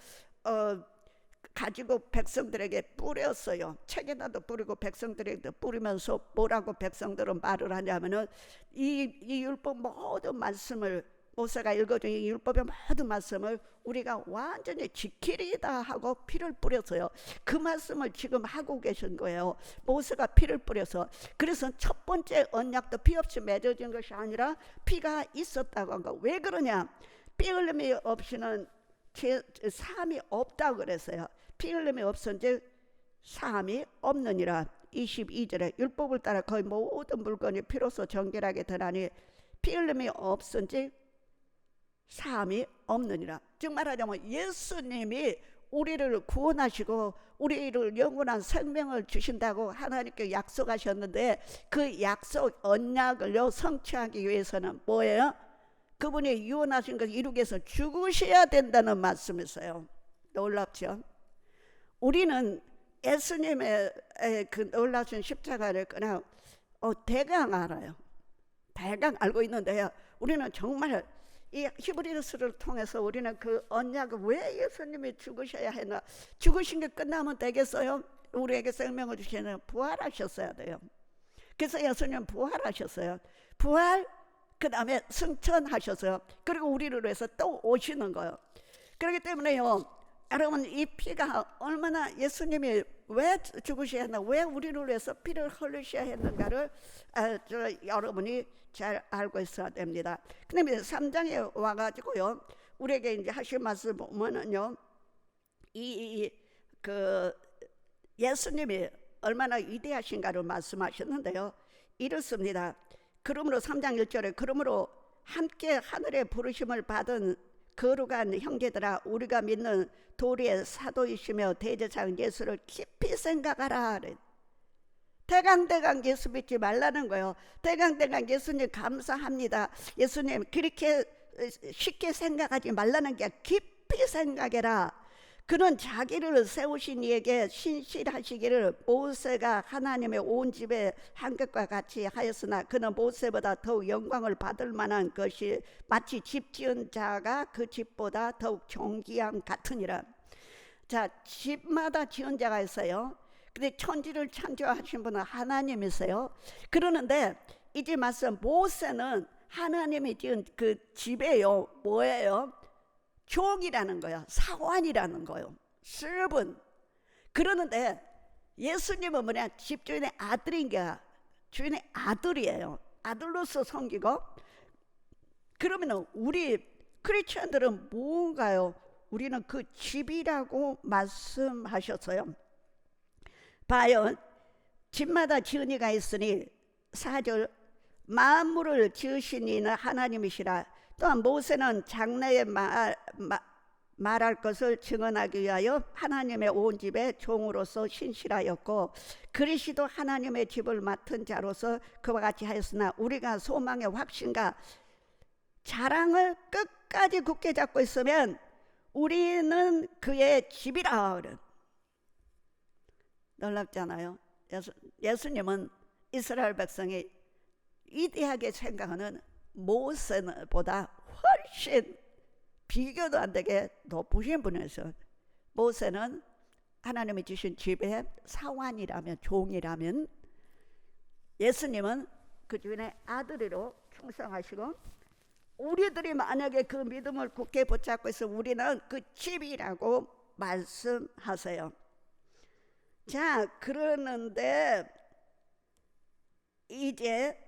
가지고 백성들에게 뿌렸어요. 책에다도 뿌리고 백성들에게 뿌리면서 뭐라고 백성들은 말을 하냐면은 이 율법 모든 말씀을 모세가 읽어준 이 율법의 모든 말씀을 우리가 완전히 지키리다 하고 피를 뿌렸어요. 그 말씀을 지금 하고 계신 거예요. 모세가 피를 뿌려서. 그래서 첫 번째 언약도 피 없이 맺어진 것이 아니라 피가 있었다고 한 거. 왜 그러냐? 피 흘림이 없이는 사함이 없다고 그랬어요. 피 흘림이 없은즉 사함이 없느니라. 22절에 율법을 따라 거의 모든 물건이 피로서 정결하게 되나니 피 흘림이 없은즉 사함이 없느니라. 즉 말하자면 예수님이 우리를 구원하시고 우리를 영원한 생명을 주신다고 하나님께 약속하셨는데 그 약속 언약을요 성취하기 위해서는 뭐예요? 그분이 유언하신 것을 이루기 위해서 죽으셔야 된다는 말씀이세요. 놀랍죠? 우리는 예수님의 그 놀라신 십자가를 그냥 대강 알아요. 대강 알고 있는데요, 우리는 정말 이 히브리서를 통해서 우리는 그 언약을 왜 예수님이 죽으셔야 했나, 죽으신 게 끝나면 되겠어요? 우리에게 생명을 주시는 부활하셨어야 돼요. 그래서 예수님 부활하셨어요. 부활, 그 다음에 승천하셨어요. 그리고 우리를 위해서 또 오시는 거예요. 그렇기 때문에요, 여러분 이 피가 얼마나 예수님이 왜 죽으셔야 했나, 왜 우리를 위해서 피를 흘리셔야 했는가를 여러분이 잘 알고 있어야 됩니다. 근데 3장에 와가지고요, 우리에게 이제 하실 말씀 보면은요, 그 예수님이 얼마나 위대하신가를 말씀하셨는데요, 이렇습니다. 그러므로 3장 1절에 그러므로 함께 하늘의 부르심을 받은 거룩한 형제들아, 우리가 믿는 도리의 사도이시며 대제사장 예수를 깊이 생각하라. 대강대강 예수 믿지 말라는 거예요. 대강대강 예수님 감사합니다. 예수님 그렇게 쉽게 생각하지 말라는 게 깊이 생각해라. 그는 자기를 세우신 이에게 신실하시기를 모세가 하나님의 온 집에 한 것과 같이 하였으나 그는 모세보다 더욱 영광을 받을 만한 것이 마치 집 지은 자가 그 집보다 더욱 존귀함 같으니라. 자, 집마다 지은 자가 있어요. 근데 천지를 창조하신 분은 하나님이세요. 그러는데 이제 말씀 모세는 하나님이 지은 그 집에요, 뭐예요? 종이라는 거예요. 사환이라는 거예요. servant. 그러는데 예수님은 뭐냐? 집주인의 아들인 게 주인의 아들이에요. 아들로서 섬기고. 그러면 우리 크리스천들은 뭔가요? 우리는 그 집이라고 말씀하셨어요. 봐요. 집마다 지은이가 있으니 4절 만물을 지으신 이는 하나님이시라. 또한 모세는 장래에 말할 것을 증언하기 위하여 하나님의 온 집의 종으로서 신실하였고 그리스도 하나님의 집을 맡은 자로서 그와 같이 하였으나 우리가 소망의 확신과 자랑을 끝까지 굳게 잡고 있으면 우리는 그의 집이라. 놀랍잖아요. 예수님은 이스라엘 백성이 위대하게 생각하는 모세보다 훨씬 비교도 안 되게 높으신 분이었어요. 모세는 하나님이 주신 집의 사환이라면, 종이라면, 예수님은 그 주인의 아들이로 충성하시고 우리들이 만약에 그 믿음을 굳게 붙잡고 있으면 우리는 그 집이라고 말씀하세요. 자, 그러는데 이제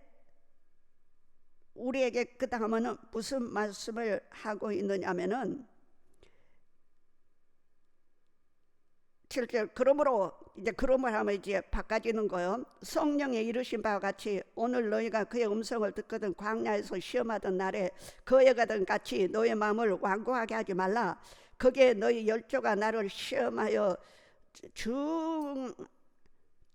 우리에게 그 다음에는 무슨 말씀을 하고 있느냐면은 7절 그러므로 이제 그러므로 하면 이제 바꿔지는 거예요. 성령에 이르신 바와 같이 오늘 너희가 그의 음성을 듣거든 광야에서 시험하던 날에 그에 가던 같이 너의 마음을 완고하게 하지 말라. 거기에 너희 열조가 나를 시험하여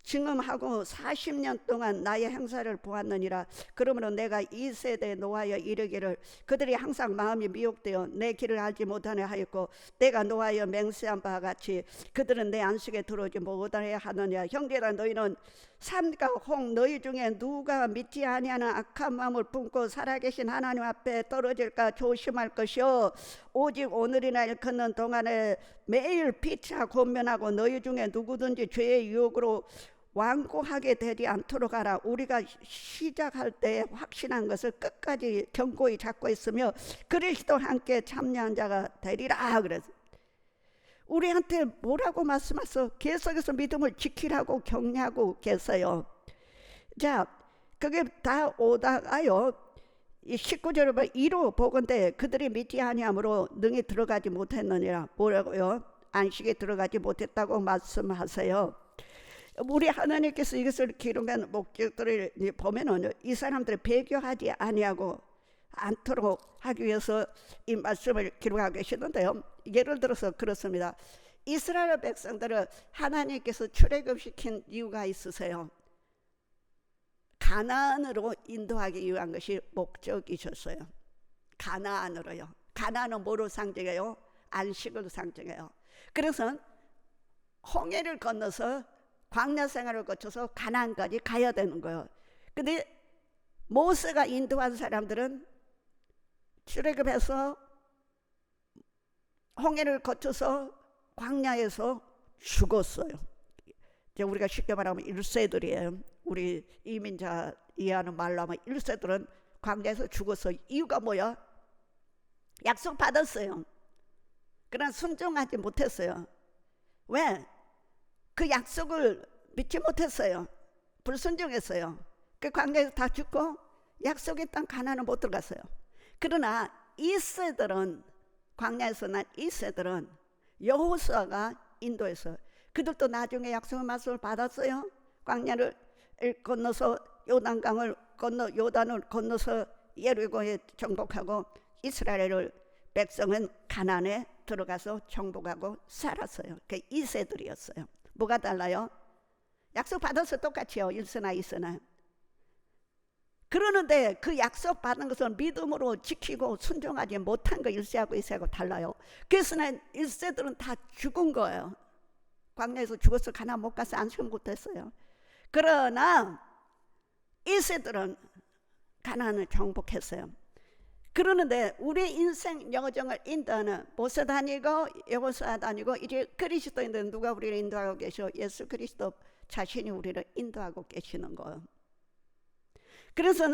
증언하고 40년 동안 나의 행사를 보았느니라. 그러므로 내가 이 세대에 노하여 이르기를 그들이 항상 마음이 미혹되어 내 길을 알지 못하네 하였고 내가 노하여 맹세한 바와 같이 그들은 내 안식에 들어오지 못하게 하느냐. 형제라 너희는 산과 홍 너희 중에 누가 믿지 아니하는 악한 마음을 품고 살아계신 하나님 앞에 떨어질까 조심할 것이요 오직 오늘이나 일컫는 동안에 매일 피차 권면하고 너희 중에 누구든지 죄의 유혹으로 완고하게 되지 않도록 하라. 우리가 시작할 때 확신한 것을 끝까지 견고히 잡고 있으며 그리스도와 함께 참여한 자가 되리라. 그래서 우리한테 뭐라고 말씀하셔? 계속해서 믿음을 지키라고 격려하고 계세요. 자, 그게 다 오다가요 19절을 봐. 이로 보건대 그들이 믿지 아니함으로 능히 들어가지 못했느니라. 뭐라고요? 안식에 들어가지 못했다고 말씀하세요. 우리 하나님께서 이것을 기록한 목적들을 보면은 이 사람들을 배교하지 아니하고 않도록 하기 위해서 이 말씀을 기록하고 계시는데요. 예를 들어서 그렇습니다. 이스라엘 백성들을 하나님께서 출애굽시킨 이유가 있으세요. 가나안으로 인도하기 위한 것이 목적이셨어요. 가나안으로요. 가나안은 뭐로 상징해요? 안식을 상징해요. 그래서 홍해를 건너서 광야 생활을 거쳐서 가나안까지 가야 되는 거예요. 근데 모세가 인도한 사람들은 출애굽해서 홍해를 거쳐서 광야에서 죽었어요. 이제 우리가 쉽게 말하면 1세들이에요. 우리 이민자 이해하는 말로 하면 1세들은 광야에서 죽었어요. 이유가 뭐야? 약속 받았어요. 그러나 순종하지 못했어요. 왜? 그 약속을 믿지 못했어요. 불순종했어요. 그 광야에서 다 죽고 약속의 땅 가나안은 못 들어갔어요. 그러나 이세들은 광야에서 난 이세들은 여호수아가 인도해서 그들도 나중에 약속의 말씀을 받았어요. 광야를 건너서 요단강을 건너 요단을 건너서 예리고에 정복하고 이스라엘을 백성은 가나안에 들어가서 정복하고 살았어요. 그 이세들이었어요. 뭐가 달라요? 약속 받아서 똑같이요. 1세나 2세나. 그러는데 그 약속 받은 것은 믿음으로 지키고 순종하지 못한 거 1세하고 2세하고 달라요. 그래서 1세들은 다 죽은 거예요. 광야에서 죽어서 가나안 못 가서 안식 못했어요. 그러나 2세들은 가나안을 정복했어요. 그러는데 우리 인생 여정을 인도하는 모세도 아니고 여호수아도 아니고 이제 그리스도인들 누가 우리를 인도하고 계셔? 예수 그리스도 자신이 우리를 인도하고 계시는 거예요. 그래서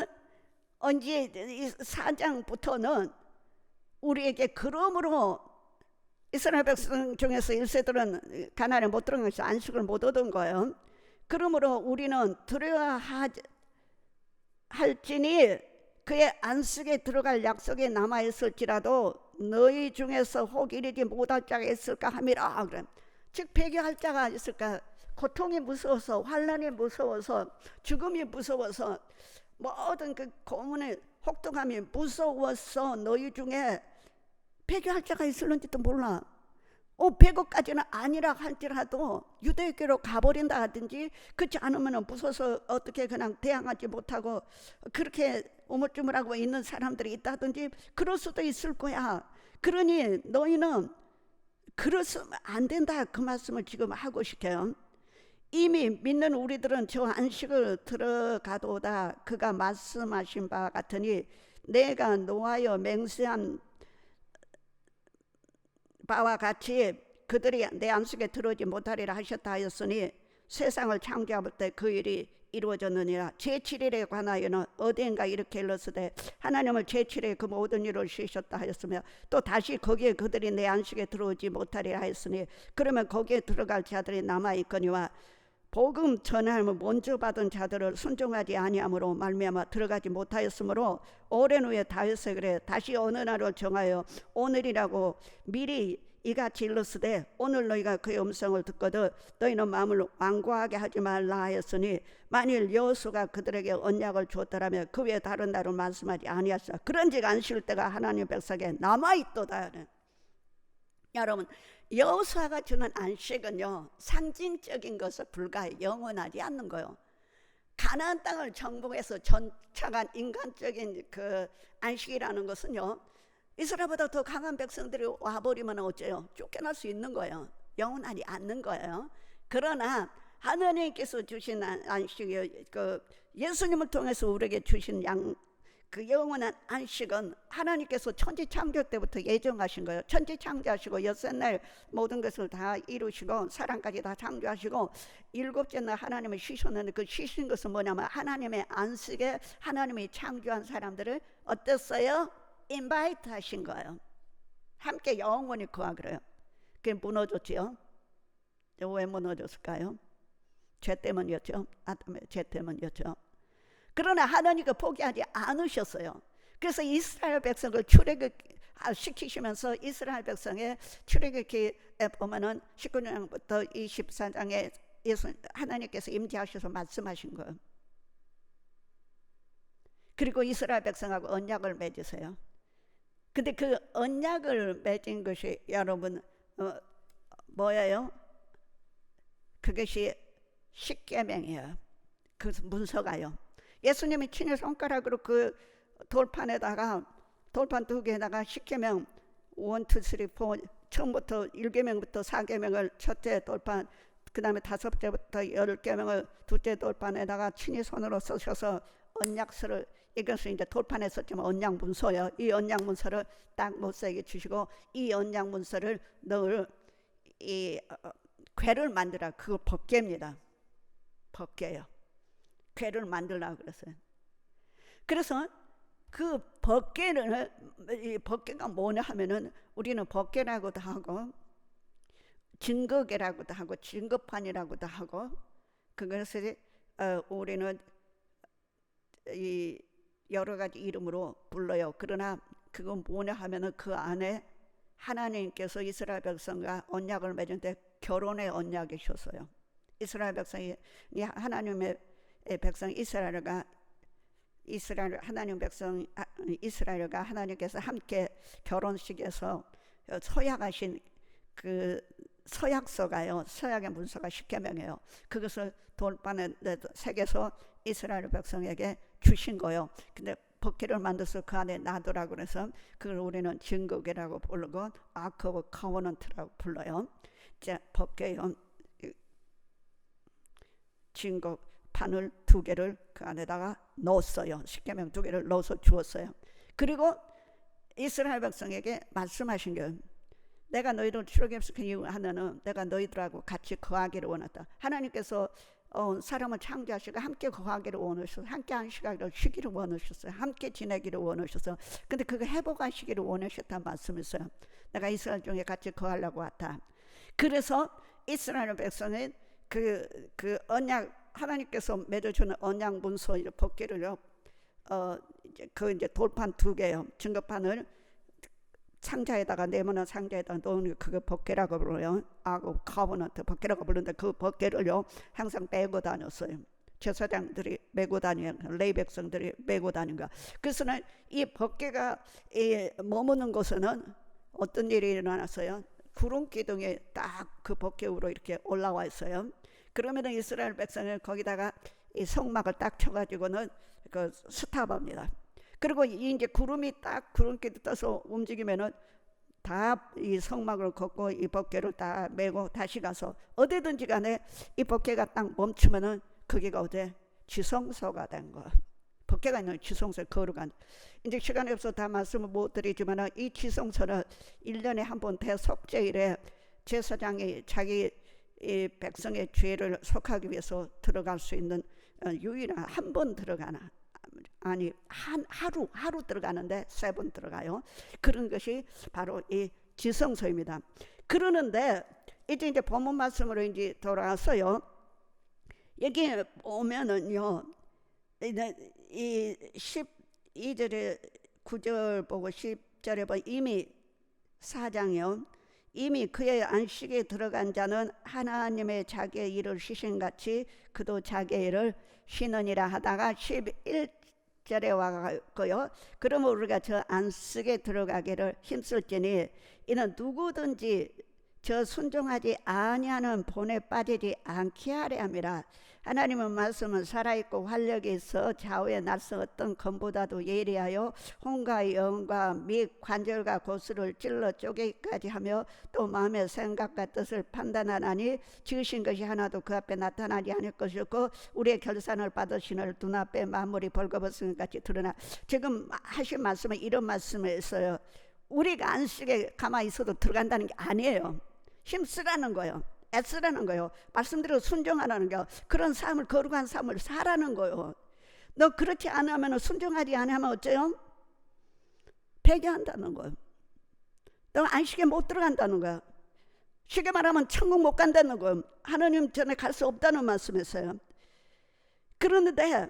언제 4장부터는 우리에게 그러므로 이스라엘 백성 중에서 1세들은 가나안에 못 들어간 것이 안식을 못 얻은 거예요. 그러므로 우리는 할지니 그의 안식에 들어갈 약속이 남아있을지라도 너희 중에서 혹 이르지 못할 자가 있을까 함이라. 그래. 즉 배교할 자가 있을까. 고통이 무서워서, 환난이 무서워서, 죽음이 무서워서, 모든 그 고문의 혹독함이 무서워서 너희 중에 배교할 자가 있을는지도 몰라. 배교까지는 아니라 할지라도 유대교로 가버린다 하든지, 그렇지 않으면 무서워서 어떻게 그냥 대항하지 못하고 그렇게 우물쭈물하고 있는 사람들이 있다든지 그럴 수도 있을 거야. 그러니 너희는 그러면 안 된다, 그 말씀을 지금 하고 싶어요. 이미 믿는 우리들은 저 안식을 들어가도다 그가 말씀하신 바 같으니 내가 노하여 맹세한 바와 같이 그들이 내 안식에 들어오지 못하리라 하셨다 하였으니 세상을 창조할 때 그 일이 이루어졌느니라. 제7일에 관하여는 어디인가 이렇게 일렀으되 하나님을 제7일에 그 모든 일을 쉬셨다 하였으며 또 다시 거기에 그들이 내 안식에 들어오지 못하리라 하였으니 그러면 거기에 들어갈 자들이 남아있거니와 복음 전함을 먼저 받은 자들을 순종하지 아니함으로 말미암아 들어가지 못하였으므로 오랜 후에 다윗에 그래 다시 어느 날을 정하여 오늘이라고 미리 이같이 일렀으되 오늘 너희가 그의 음성을 듣거든 너희는 마음을 완고하게 하지 말라 하였으니 만일 여호수아가 그들에게 언약을 주었더라면 그 외에 다른 날을 말씀하지 아니하시라. 그런즉 안식일 때가 하나님 백성에게 남아있도다. 여러분, 여호수아가 주는 안식은요 상징적인 것에 불과해 영원하지 않는 거예요. 가나안 땅을 정복해서 전차간 인간적인 그 안식이라는 것은요 이스라엘보다 더 강한 백성들이 와버리면 어째요? 쫓겨날 수 있는 거예요. 영원하지 않는 거예요. 그러나 하나님께서 주신 안식이 그 예수님을 통해서 우리에게 주신 그 영원한 안식은 하나님께서 천지 창조 때부터 예정하신 거예요. 천지 창조하시고 여섯날 모든 것을 다 이루시고 사람까지 다 창조하시고 일곱째 날 하나님을 쉬셨는데 그 쉬신 것은 뭐냐면 하나님의 안식에 하나님이 창조한 사람들을 어땠어요? 인바이트 하신 거예요. 함께 영원히 거하기로요. 그게 무너졌지요. 왜 무너졌을까요? 죄 때문이었죠. 아담의 죄 때문이었죠. 그러나 하나님은 포기하지 않으셨어요. 그래서 이스라엘 백성을 출애굽시키시면서 이스라엘 백성의 출애굽기에 보면은 19장부터 24장에 하나님께서 임재하셔서 말씀하신 거예요. 그리고 이스라엘 백성하고 언약을 맺으세요. 근데 그 언약을 맺은 것이 여러분 뭐예요? 그것이 십계명이에요. 그 문서가요. 예수님이 친히 손가락으로 그 돌판 두 개에다가 십계명 1, 2, 3, 4 처음부터 1계명부터 4계명을 첫째 돌판, 그 다음에 5제부터 10계명을 둘째 돌판에다가 친히 손으로 쓰셔서 언약서를, 이것을 이제 돌판에 썼지만 언약 문서요. 이 언약 문서를 딱 모세에게 주시고 이 언약 문서를 늘 이 궤를 만들라. 그거 법궤입니다. 법궤요. 궤를 만들라고 그랬어요. 그래서 그 법궤를, 이 법궤가 뭐냐 하면은 우리는 법궤라고도 하고 증거궤라고도 하고 증거판이라고도 하고 그것을 우리는 이 여러 가지 이름으로 불러요. 그러나 그건 뭐냐 하면은 그 안에 하나님께서 이스라엘 백성과 언약을 맺은데 결혼의 언약이셨어요. 이스라엘 백성이 하나님의 백성 이스라엘과 하나님 백성 이스라엘과 하나님께서 함께 결혼식에서 서약하신 그 서약서가요. 서약의 문서가 십계명이에요. 그것을 돌판에 새겨서 이스라엘 백성에게 주신 거예요. 근데 법궤를 만들어서 그 안에 놔두라고 그래서 그걸 우리는 증거궤라고 부르고 아크 오브 커버넌트라고 불러요. 자, 법궤요. 증거판을 2개를 그 안에다가 넣었어요. 십계명 2개를 넣어서 주었어요. 그리고 이스라엘 백성에게 말씀하신 게 내가 너희를 출애굽시킨 이유 하나는 내가 너희들하고 같이 거하기를 원했다. 하나님께서 사람을 창조하시고 함께 거하기를 원하셨어요. 함께 안식하기를 쉬기를 원하셨어요. 함께 지내기를 원하셨어요. 근데 그거 회복하시기를 원하셨다는 말씀이었어요. 내가 이스라엘 중에 같이 거하려고 왔다. 그래서 이스라엘 백성은 그 언약, 하나님께서 맺어주는 언약 문서 법궤를요, 이제 돌판 2개요. 증거판을 상자에다가, 네모난 상자에다가 놓는 그거 법궤라고 불러요. 커버넌트 법궤라고 부르는데 그 법궤를요 항상 메고 다녔어요. 제사장들이 메고 다니는, 레위 백성들이 메고 다니는 거. 그래서는 이 법궤가 머무는 곳에는 어떤 일이 일어났어요? 구름 기둥이 딱 그 법궤 위로 이렇게 올라와 있어요. 그러면은 이스라엘 백성은 거기다가 이 성막을 딱 쳐가지고는 그 스탑합니다. 그리고 이제 구름이 딱 구름기둥 떠서 움직이면은 다 이 성막을 걷고 이 법궤를 딱 메고 다시 가서 어디든지 간에 이 법궤가 딱 멈추면은 거기가 어디 지성소가 된 거. 법궤가 있는 지성소에 거룩한. 이제 시간이 없어 다 말씀을 못 드리지만 이 지성소는 1년에 한 번 대속죄일에 제사장이 자기 이 백성의 죄를 속하기 위해서 들어갈 수 있는 유일한 한 번 들어가나, 아니 하루 들어가는데 3번 들어가요. 그런 것이 바로 이 지성소입니다. 그러는데 이제 본문 말씀으로 이제 돌아왔어요. 여기 오면은요, 이 12절에 9절 보고 10절에 보면 이미 4장이요. 이미 그의 안식에 들어간 자는 하나님의 자기의 일을 쉬신같이 그도 자기의 일을 쉬느니라 하다가 11절에 와가고요. 그러면 우리가 저 안식에 들어가기를 힘쓸지니 이는 누구든지 저 순종하지 아니하는 본에 빠지지 않게 하려 함이라. 하나님의 말씀은 살아있고 활력이 있어 좌우의 낯선 어떤 검보다도 예리하여 혼과 영과 및 관절과 고수를 찔러 쪼개기까지 하며 또 마음의 생각과 뜻을 판단하나니 지으신 것이 하나도 그 앞에 나타나지 않을 것이었고 우리의 결산을 받으시는 눈앞에 만물이 벌거벗은 것 같이 드러나. 지금 하신 말씀은 이런 말씀이 있어요. 우리가 안식에 가만히 있어도 들어간다는 게 아니에요. 힘쓰라는 거예요. 애쓰라는 거예요. 말씀대로 순종하라는 거예요. 그런 삶을, 거룩한 삶을 살라는 거예요. 너 그렇지 않으면, 순종하지 않으면 어째요? 폐기한다는 거예요. 너 안식에 못 들어간다는 거예요. 쉽게 말하면 천국 못 간다는 거예요. 하나님 전에 갈 수 없다는 말씀이었어요. 그런데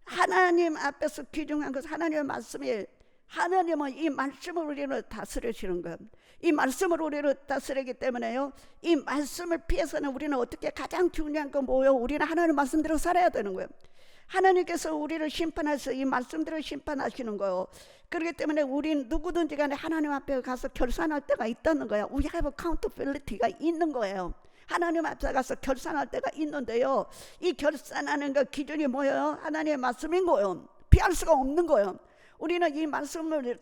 하나님 앞에서 귀중한 것은 하나님의 말씀이, 하나님은 이 말씀을 우리를 다스리시는 거예요. 이 말씀을 우리를 다스리기 때문에요, 이 말씀을 피해서는 우리는 어떻게, 가장 중요한 건 뭐예요? 우리는 하나님 말씀대로 살아야 되는 거예요. 하나님께서 우리를 심판해서 이 말씀대로 심판하시는 거예요. 그렇기 때문에 우린 누구든지 간에 하나님 앞에 가서 결산할 때가 있다는 거예요. We have accountability가 있는 거예요. 하나님 앞에 가서 결산할 때가 있는데요, 이 결산하는 그 기준이 뭐예요? 하나님의 말씀인 거예요. 피할 수가 없는 거예요. 우리는 이 말씀을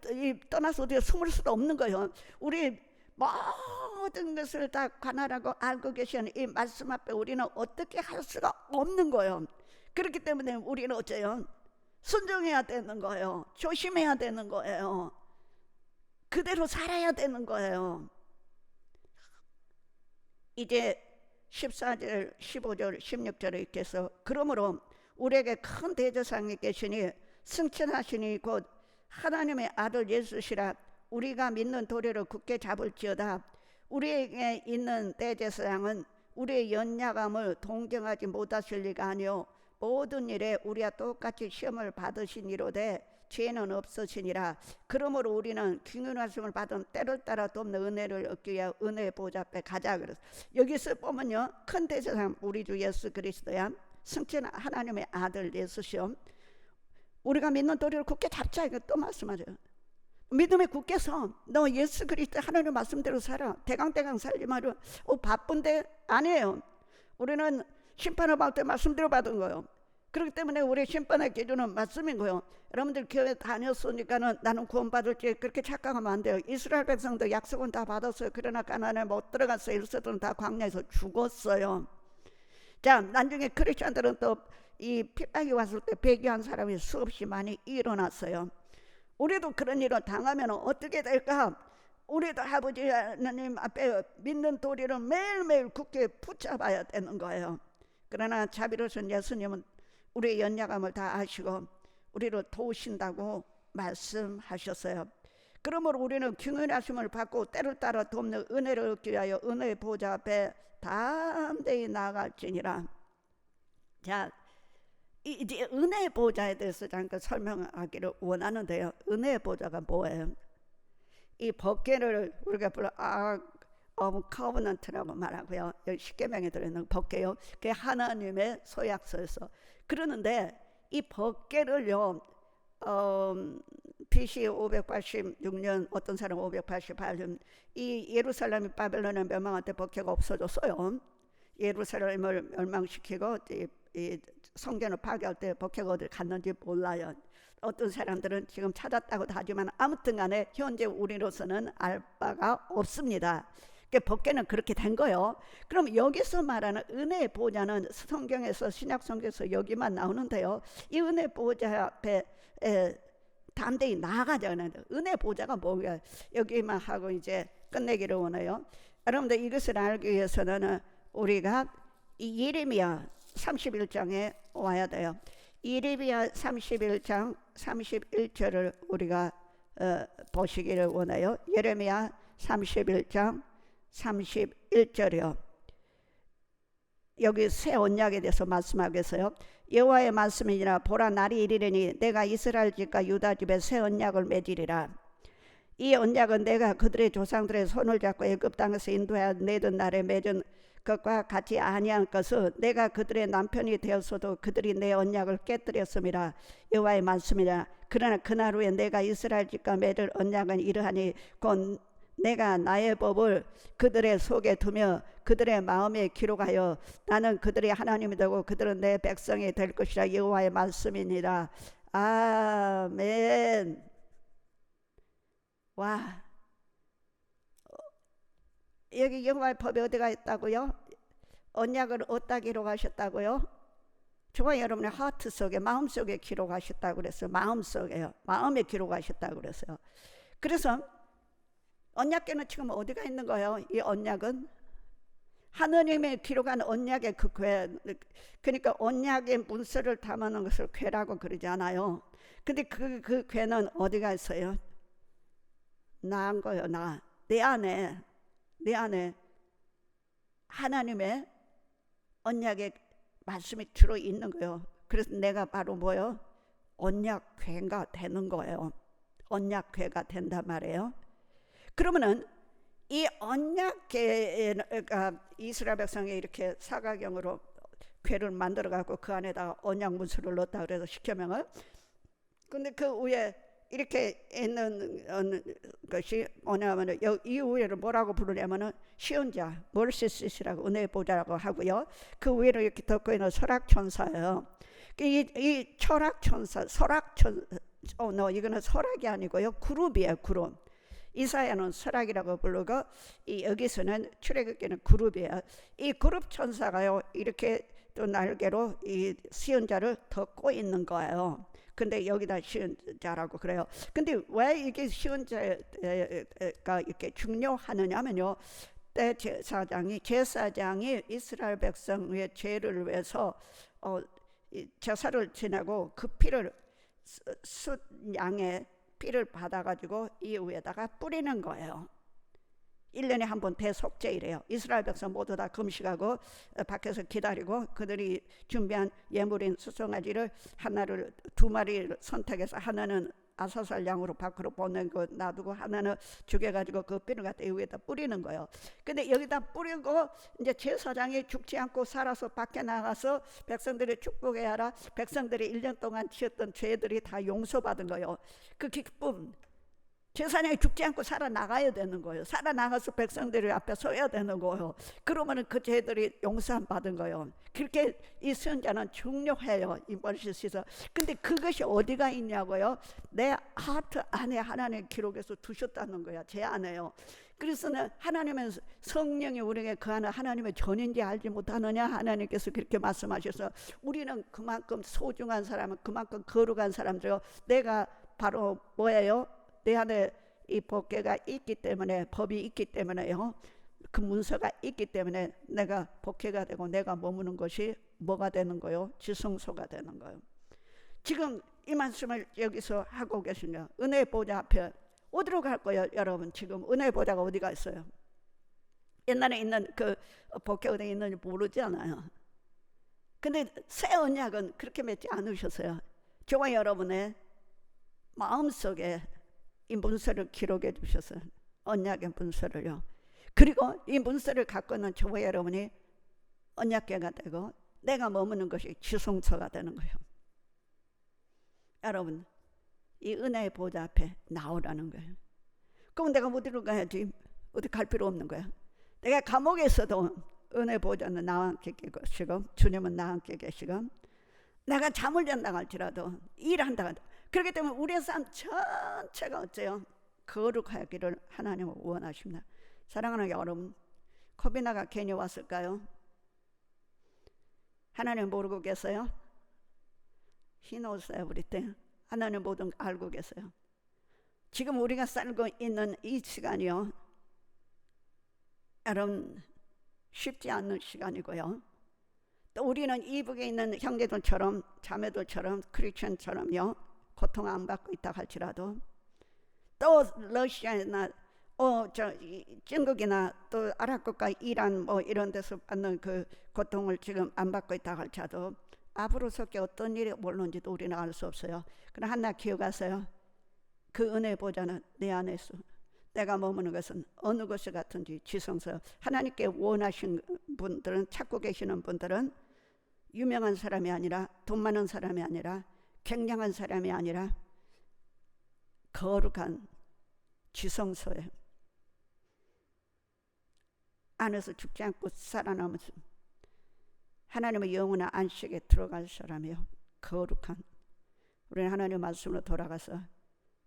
떠나서 어디에 숨을 수도 없는 거예요. 우리 모든 것을 다 관할하고 알고 계시는 이 말씀 앞에 우리는 어떻게 할 수가 없는 거예요. 그렇기 때문에 우리는 어째요? 순종해야 되는 거예요. 조심해야 되는 거예요. 그대로 살아야 되는 거예요. 이제 14절, 15절, 16절에 이렇게 해서 그러므로 우리에게 큰 대제사장이 계시니 승천하시니 곧 하나님의 아들 예수시라. 우리가 믿는 도리를 굳게 잡을지어다. 우리에게 있는 대제사장은 우리의 연약함을 동정하지 못하실 리가 아니요 모든 일에 우리와 똑같이 시험을 받으시니로되 죄는 없으시니라. 그러므로 우리는 긍휼하심을 받은 때를 따라 돕는 은혜를 얻기 위해 은혜의 보좌 앞에 가자. 그래서 여기서 보면요, 큰 대제사장 우리 주 예수 그리스도야. 승천 하나님의 아들 예수시오. 우리가 믿는 도리를 굳게 잡자, 이거 또 말씀하죠. 믿음에 굳게 서. 너 예수 그리스도 하나님 말씀대로 살아. 대강대강 살지 말고 바쁜데 아니에요. 우리는 심판을 받을 때 말씀대로 받은 거예요. 그렇기 때문에 우리 심판의 기준은 말씀인 거예요. 여러분들 교회 다녔으니까는 나는 구원받을지 그렇게 착각하면 안 돼요. 이스라엘 백성도 약속은 다 받았어요. 그러나 가나안에 못 들어갔어요. 일세들은 다 광야에서 죽었어요. 자, 나중에 크리스천들은 또 이 핍박이 왔을 때 배교한 사람이 수없이 많이 일어났어요. 우리도 그런 일을 당하면 어떻게 될까? 우리도 아버지 하나님 앞에 믿는 도리를 매일매일 굳게 붙잡아야 되는 거예요. 그러나 자비로우신 예수님은 우리의 연약함을 다 아시고 우리를 도우신다고 말씀하셨어요. 그러므로 우리는 경외하심을 받고 때를 따라 돕는 은혜를 얻기 위하여 은혜의 보좌 앞에 담대히 나아갈지니라. 자, 이제 은혜의 보좌에 대해서 잠깐 설명하기를 원하는데요. 은혜의 보좌가 뭐예요? 이 법궤를 우리가 불러 커버넌트라고 말하고요. 여기 십계명에 들어있는 법궤요. 그게 하나님의 서약서에서 그러는데 이 법궤를요. BC 586년 어떤 사람 588년 이 예루살렘이 바벨론에 멸망할 때 법궤가 없어졌어요. 예루살렘을 멸망시키고 이 성전을 파괴할 때 법궤가 어디 갔는지 몰라요. 어떤 사람들은 지금 찾았다고 하지만 아무튼 간에 현재 우리로서는 알 바가 없습니다. 법궤는 그렇게 된 거예요. 그럼 여기서 말하는 은혜의 보좌는 성경에서 신약 성경에서 여기만 나오는데요. 이 은혜 보좌 앞에 담대히 나아가자는 은혜 보좌가 뭐야? 여기만 하고 이제 끝내기를 원해요. 여러분들 이것을 알기 위해서는 우리가 이 예레미야 31장에 와야 돼요. 예레미야 31장 31절을 우리가 보시기를 원해요. 예레미야 31장 31절이요. 여기 새 언약에 대해서 말씀하겠어요. 여호와의 말씀이니라. 보라 날이 이르리니 내가 이스라엘 집과 유다 집에 새 언약을 맺으리라. 이 언약은 내가 그들의 조상들의 손을 잡고 애굽 땅에서 인도하여 내던 날에 맺은 것과 같이 아니한 것은 내가 그들의 남편이 되었어도 그들이 내 언약을 깨뜨렸음이라. 여호와의 말씀이라. 그러나 그날 후에 내가 이스라엘 집과 맺을 언약은 이러하니 곧 내가 나의 법을 그들의 속에 두며 그들의 마음에 기록하여 나는 그들의 하나님이 되고 그들은 내 백성이 될 것이라. 여호와의 말씀이니라. 아멘. 와, 여기 여호와의 법이 어디가 있다고요? 언약을 어디다 기록하셨다고요? 저와 여러분의 하트 속에 마음 속에 기록하셨다고 그랬어요. 마음 속에요. 마음에 기록하셨다고 그랬어요. 그래서 언약궤는 지금 어디가 있는 거예요? 이 언약은 하느님의 기록한 언약의 그 궤, 그러니까 언약의 문서를 담아놓은 것을 궤라고 그러지 않아요. 근데 그 궤는 어디가 있어요? 나인 거예요. 내 안에 하나님의 언약의 말씀이 들어있는 거예요. 그래서 내가 바로 뭐예요? 언약궤가 되는 거예요. 언약궤가 된단 말이에요. 그러면은 이 언약궤가 이스라엘 백성이 이렇게 사각형으로 궤를 만들어 갖고 그 안에다가 언약 문서를 넣었다 그래서 십계명을. 근데 그 위에 이렇게 있는 것이 뭐냐면은 이 위에를 뭐라고 부르냐면은 시온자, 멀시시라고 은혜의 보좌라고 하고요. 그 위에를 이렇게 덮고 있는 설악천사예요. 이 철학천사, 이거는 설악이 아니고요. 그룹이에요, 그룹. 이사야는 설악이라고 부르고 여기서는 출애굽기는 그룹이에요. 이 그룹 천사가요 이렇게 또 날개로 이 시온자를 덮고 있는 거예요. 근데 여기다 시온자라고 그래요. 근데 왜 이게 시온자가 이렇게 중요하느냐면요. 때 제사장이 이스라엘 백성의 죄를 위해서 제사를 지내고 그 피를 숫양의 피를 받아가지고 이 위에다가 뿌리는 거예요. 1년에 한 번 대속죄이래요. 이스라엘 백성 모두 다 금식하고 밖에서 기다리고 그들이 준비한 예물인 수송아지를 하나를 2마리를 선택해서 하나는 아사살 양으로 밖으로 보내고 놔두고 하나는 죽여가지고 그 피를 갖다 이 위에다 뿌리는 거예요. 근데 여기다 뿌리고 이제 제사장이 죽지 않고 살아서 밖에 나가서 백성들이 축복해야 하라. 백성들이 1년 동안 지었던 죄들이 다 용서받은 거예요. 그 기쁨. 제사장이 죽지 않고 살아나가야 되는 거예요. 살아나가서 백성들이 앞에 서야 되는 거예요. 그러면 그 죄들이 용서받은 거예요. 그렇게 이 선자는 중요해요. 이 멀시에서. 근데 그것이 어디가 있냐고요? 내 하트 안에 하나님 기록해서 두셨다는 거야. 제 안에요. 그래서는 하나님의 성령이 우리에게 그 안에 하나님의 전인지 알지 못하느냐 하나님께서 그렇게 말씀하셔서 우리는 그만큼 소중한 사람은 그만큼 거룩한 사람들요. 내가 바로 뭐예요? 내 안에 이 법궤가 있기 때문에 법이 있기 때문에요. 그 문서가 있기 때문에 내가 법궤가 되고 내가 머무는 것이 뭐가 되는 거요? 지성소가 되는 거예요. 지금 이 말씀을 여기서 하고 계시냐? 은혜의 보좌 앞에 어디로 갈 거예요? 여러분 지금 은혜의 보좌가 어디가 있어요? 옛날에 있는 그 복회 어디에 있는지 모르잖아요. 근데 새 언약은 그렇게 맺지 않으셨어요. 저와 여러분의 마음속에 이 문서를 기록해 주셨어요. 언약의 문서를요. 그리고 이 문서를 갖고 있는 저와 여러분이 언약궤가 되고 내가 머무는 것이 지성소가 되는 거예요. 여러분 이 은혜의 보좌 앞에 나오라는 거예요. 그럼 내가 어디로 가야지? 어디 갈 필요 없는 거야. 내가 감옥에 있어도 은혜 보좌는 나와 함께 계시고 주님은 나와 함께 계시고 내가 잠을 잔다 할지라도 일한다 할지라도 그렇기 때문에 우리의 삶 전체가 어째요? 거룩하기를 하나님은 원하십니다. 사랑하는 여러분, 코비나가 괜히 왔을까요? 하나님 모르고 계세요? He knows everything. 하나님 모든 걸 알고 계세요. 지금 우리가 살고 있는 이 시간이요, 여러분 쉽지 않은 시간이고요. 또 우리는 이북에 있는 형제들처럼 자매들처럼 크리스천처럼요 고통 안 받고 있다 할지라도 또 러시아나 중국이나 또 아랍국가 이란 뭐 이런 데서 받는 그 고통을 지금 안 받고 있다 할지라도 앞으로 속에 어떤 일이 올는지도 우리는 알 수 없어요. 그러나 하나 기억하세요. 그 은혜 보좌는 내 안에 있어. 내가 머무는 것은 어느 곳이 같은지 지성소. 하나님께 원하신 분들은, 찾고 계시는 분들은 유명한 사람이 아니라 돈 많은 사람이 아니라 굉장한 사람이 아니라 거룩한 지성소에 안에서 죽지 않고 살아남으면서 하나님의 영원한 안식에 들어갈 사람이요, 거룩한. 우리는 하나님의 말씀으로 돌아가서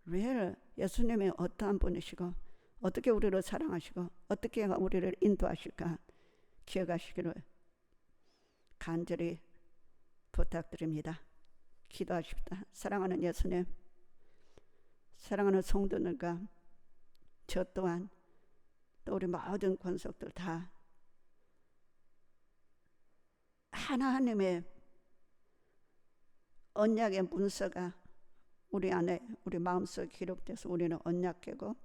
왜 예수님이 어떠한 분이시고 어떻게 우리를 사랑하시고 어떻게 우리를 인도하실까 기억하시기를 간절히 부탁드립니다. 기도하십시다. 사랑하는 예수님, 사랑하는 성도들과 저 또한 또 우리 모든 권속들 다 하나님의 언약의 문서가 우리 안에, 우리 마음속에 기록돼서 우리는 언약궤고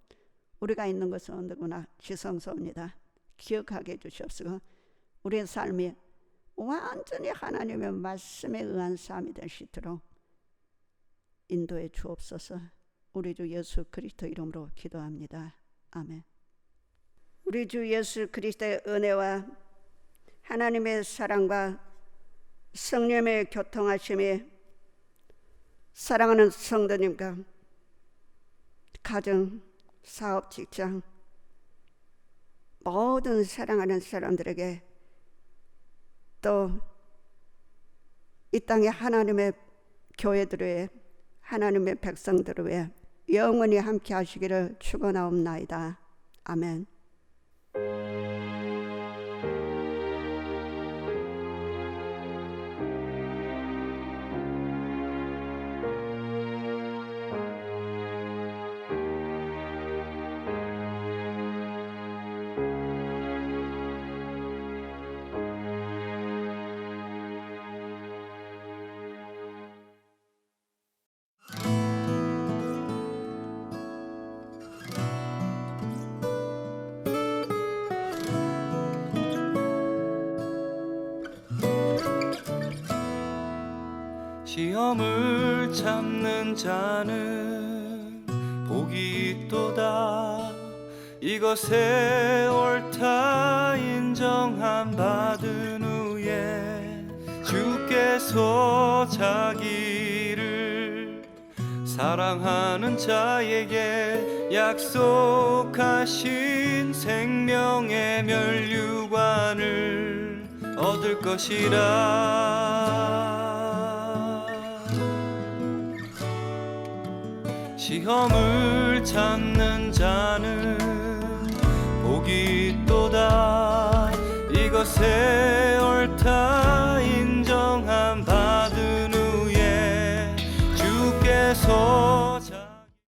우리가 있는 것은 언제구나 지성소입니다. 기억하게 해주시옵소서. 우리의 삶이 완전히 하나님의 말씀에 의한 삶이 될 수 있도록 인도해 주옵소서. 우리 주 예수 그리스도 이름으로 기도합니다. 아멘. 우리 주 예수 그리스도의 은혜와 하나님의 사랑과 성령의 교통하심이 사랑하는 성도님과 가정, 사업, 직장 모든 사랑하는 사람들에게 또 이 땅의 하나님의 교회들의 하나님의 백성들을 위해 영원히 함께 하시기를 축원하옵나이다. 아멘. 시험을 참는 자는 복이 있도다. 이것에 옳다 인정함 받은 후에 주께서 자기를 사랑하는 자에게 약속하신 생명의 면류관을 얻을 것이라. 시험을 참는 자는 복이 있도다. 이것에 옳다